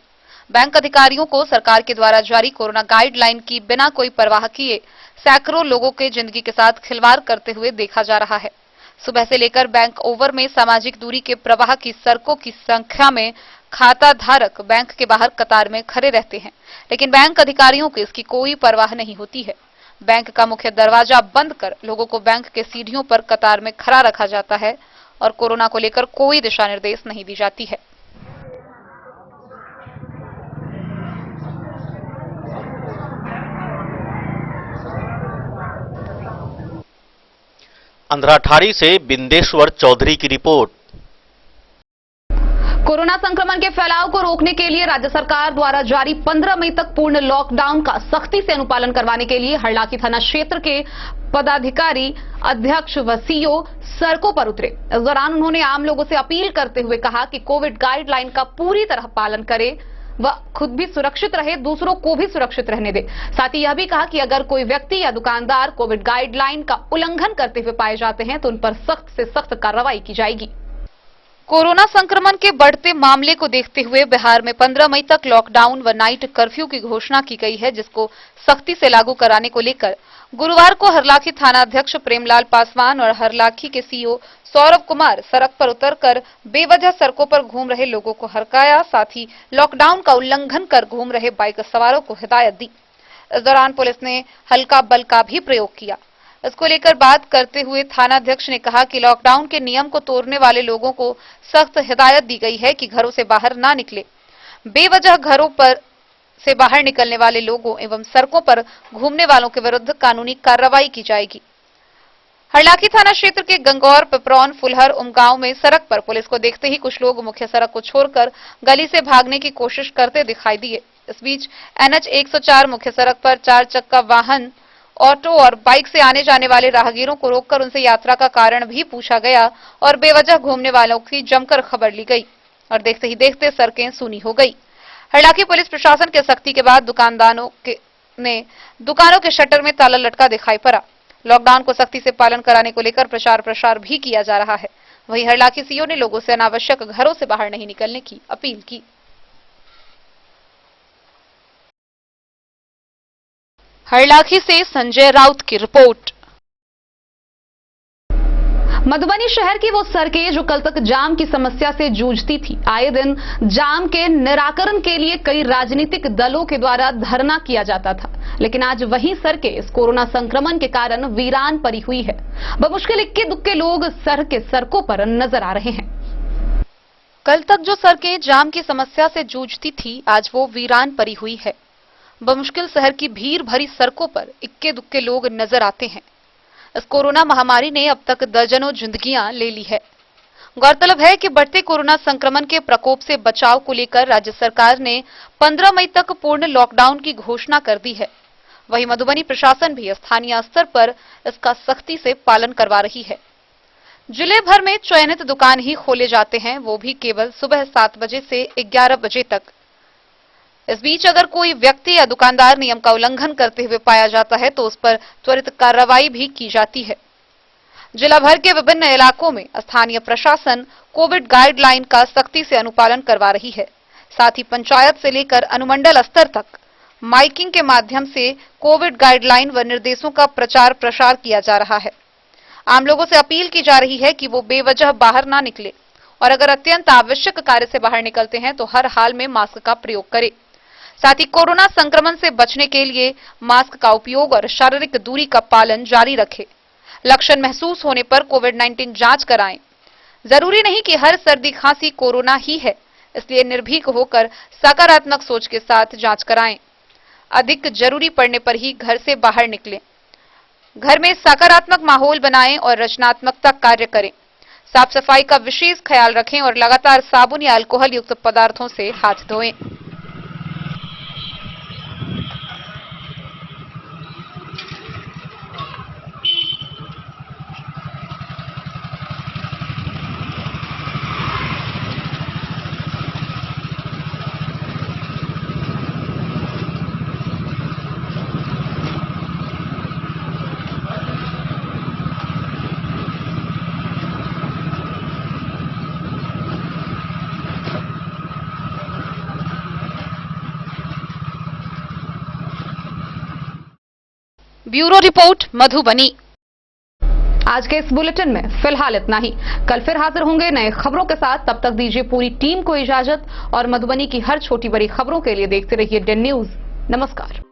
बैंक अधिकारियों को सरकार के द्वारा जारी कोरोना गाइडलाइन की बिना कोई परवाह किए सैकड़ों लोगों के जिंदगी के साथ खिलवाड़ करते हुए देखा जा रहा है। सुबह से लेकर बैंक ओवर में सामाजिक दूरी के प्रवाह की सड़कों की संख्या में खाता धारक बैंक के बाहर कतार में खड़े रहते हैं, लेकिन बैंक अधिकारियों को इसकी कोई परवाह नहीं होती है। बैंक का मुख्य दरवाजा बंद कर लोगों को बैंक के सीढ़ियों पर कतार में खड़ा रखा जाता है और कोरोना को लेकर कोई दिशा निर्देश नहीं दी जाती है। अंधराठारी से बिंदेश्वर चौधरी की रिपोर्ट। कोरोना संक्रमण के फैलाव को रोकने के लिए राज्य सरकार द्वारा जारी 15 मई तक पूर्ण लॉकडाउन का सख्ती से अनुपालन करवाने के लिए हरलाखी थाना क्षेत्र के पदाधिकारी, अध्यक्ष व सीईओ सड़कों पर उतरे। इस दौरान उन्होंने आम लोगों से अपील करते हुए कहा कि कोविड गाइडलाइन का पूरी तरह पालन करे व खुद भी सुरक्षित रहे, दूसरों को भी सुरक्षित रहने दे। साथ ही यह भी कहा कि अगर कोई व्यक्ति या दुकानदार कोविड गाइडलाइन का उल्लंघन करते हुए पाए जाते हैं तो उन पर सख्त से सख्त कार्रवाई की जाएगी। कोरोना संक्रमण के बढ़ते मामले को देखते हुए बिहार में 15 मई तक लॉकडाउन व नाइट कर्फ्यू की घोषणा की गई है, जिसको सख्ती से लागू कराने को लेकर गुरुवार को हरलाखी थाना अध्यक्ष प्रेमलाल पासवान और हरलाखी के सीईओ सौरभ कुमार सड़क पर उतरकर बेवजह सड़कों पर घूम रहे लोगों को हरकाया। साथ ही लॉकडाउन का उल्लंघन कर घूम रहे बाइक सवारों को हिदायत दी। इस दौरान पुलिस ने हल्का बल का भी प्रयोग किया। इसको लेकर बात करते हुए थानाध्यक्ष ने कहा कि लॉकडाउन के नियम को तोड़ने वाले लोगों को सख्त हिदायत दी गई है कि घरों से बाहर ना निकले। बेवजह घरों पर से बाहर निकलने वाले लोगों एवं सड़कों पर घूमने वालों के विरुद्ध कानूनी कार्रवाई की जाएगी। हरलाखी थाना क्षेत्र के गंगौर, पिपरौन, फुलहर, उमगांव में सड़क पर पुलिस को देखते ही कुछ लोग मुख्य सड़क को छोड़कर गली से भागने की कोशिश करते दिखाई दिए। इस बीच NH 104 मुख्य सड़क पर 4 चक्का वाहन, ऑटो और बाइक से आने जाने वाले राहगीरों को रोककर उनसे यात्रा का कारण भी पूछा गया और बेवजह घूमने वालों की जमकर खबर ली गई और देखते ही देखते सड़कें सूनी हो गई। हरलाखी पुलिस प्रशासन के सख्ती के बाद दुकानदारों ने दुकानों के शटर में ताला लटका दिखाई पड़ा। लॉकडाउन को सख्ती से पालन कराने को लेकर प्रचार प्रसार भी किया जा रहा है। वहीं हरलाखी सीओ ने लोगों से अनावश्यक घरों से बाहर नहीं निकलने की अपील की। हरलाखी से संजय राउत की रिपोर्ट। मधुबनी शहर की वो सड़कें जो कल तक जाम की समस्या से जूझती थी, आए दिन जाम के निराकरण के लिए कई राजनीतिक दलों के द्वारा धरना किया जाता था, लेकिन आज वही सड़कें इस कोरोना संक्रमण के कारण वीरान पड़ी हुई है। बमुश्किल इक्के दुक्के लोग शहर के सड़कों पर नजर आ रहे हैं। कल तक जो सड़कें जाम की समस्या से जूझती थी, आज वो वीरान पड़ी हुई है। बमुश्किल शहर की भीड़ भरी सड़कों पर इक्के दुक्के लोग नजर आते हैं। इस कोरोना महामारी ने अब तक दर्जनों जिंदगियां ले ली है। गौरतलब है कि बढ़ते कोरोना संक्रमण के प्रकोप से बचाव को लेकर राज्य सरकार ने 15 मई तक पूर्ण लॉकडाउन की घोषणा कर दी है। वहीं मधुबनी प्रशासन भी स्थानीय स्तर पर इसका सख्ती से पालन करवा रही है। जिले भर में चयनित दुकान ही खोले जाते हैं, वो भी केवल सुबह 7 बजे से 11 बजे तक। इस बीच अगर कोई व्यक्ति या दुकानदार नियम का उल्लंघन करते हुए पाया जाता है तो उस पर त्वरित कार्रवाई भी की जाती है। जिला भर के विभिन्न इलाकों में स्थानीय प्रशासन कोविड गाइडलाइन का सख्ती से अनुपालन करवा रही है। साथ ही पंचायत से लेकर अनुमंडल स्तर तक माइकिंग के माध्यम से कोविड गाइडलाइन व निर्देशों का प्रचार प्रसार किया जा रहा है। आम लोगों से अपील की जा रही है कि वो बेवजह बाहर ना निकले और अगर अत्यंत आवश्यक कार्य से बाहर निकलते हैं तो हर हाल में मास्क का प्रयोग करें। साथ ही कोरोना संक्रमण से बचने के लिए मास्क का उपयोग और शारीरिक दूरी का पालन जारी रखें। लक्षण महसूस होने पर कोविड-19 जांच कराएं। जरूरी नहीं कि हर सर्दी खांसी कोरोना ही है, इसलिए निर्भीक होकर सकारात्मक सोच के साथ जांच कराएं। अधिक जरूरी पड़ने पर ही घर से बाहर निकलें। घर में सकारात्मक माहौल बनाएं और रचनात्मकता कार्य करें। साफ सफाई का विशेष ख्याल रखें और लगातार साबुन या अल्कोहल युक्त पदार्थों से हाथ धोएं। Bureau report Madhubani. आज के इस बुलेटिन में फिलहाल इतना ही। कल फिर हाजिर होंगे नए खबरों के साथ। तब तक दीजिए पूरी टीम को इजाजत और मधुबनी की हर छोटी बड़ी खबरों के लिए देखते रहिए डेन न्यूज। नमस्कार।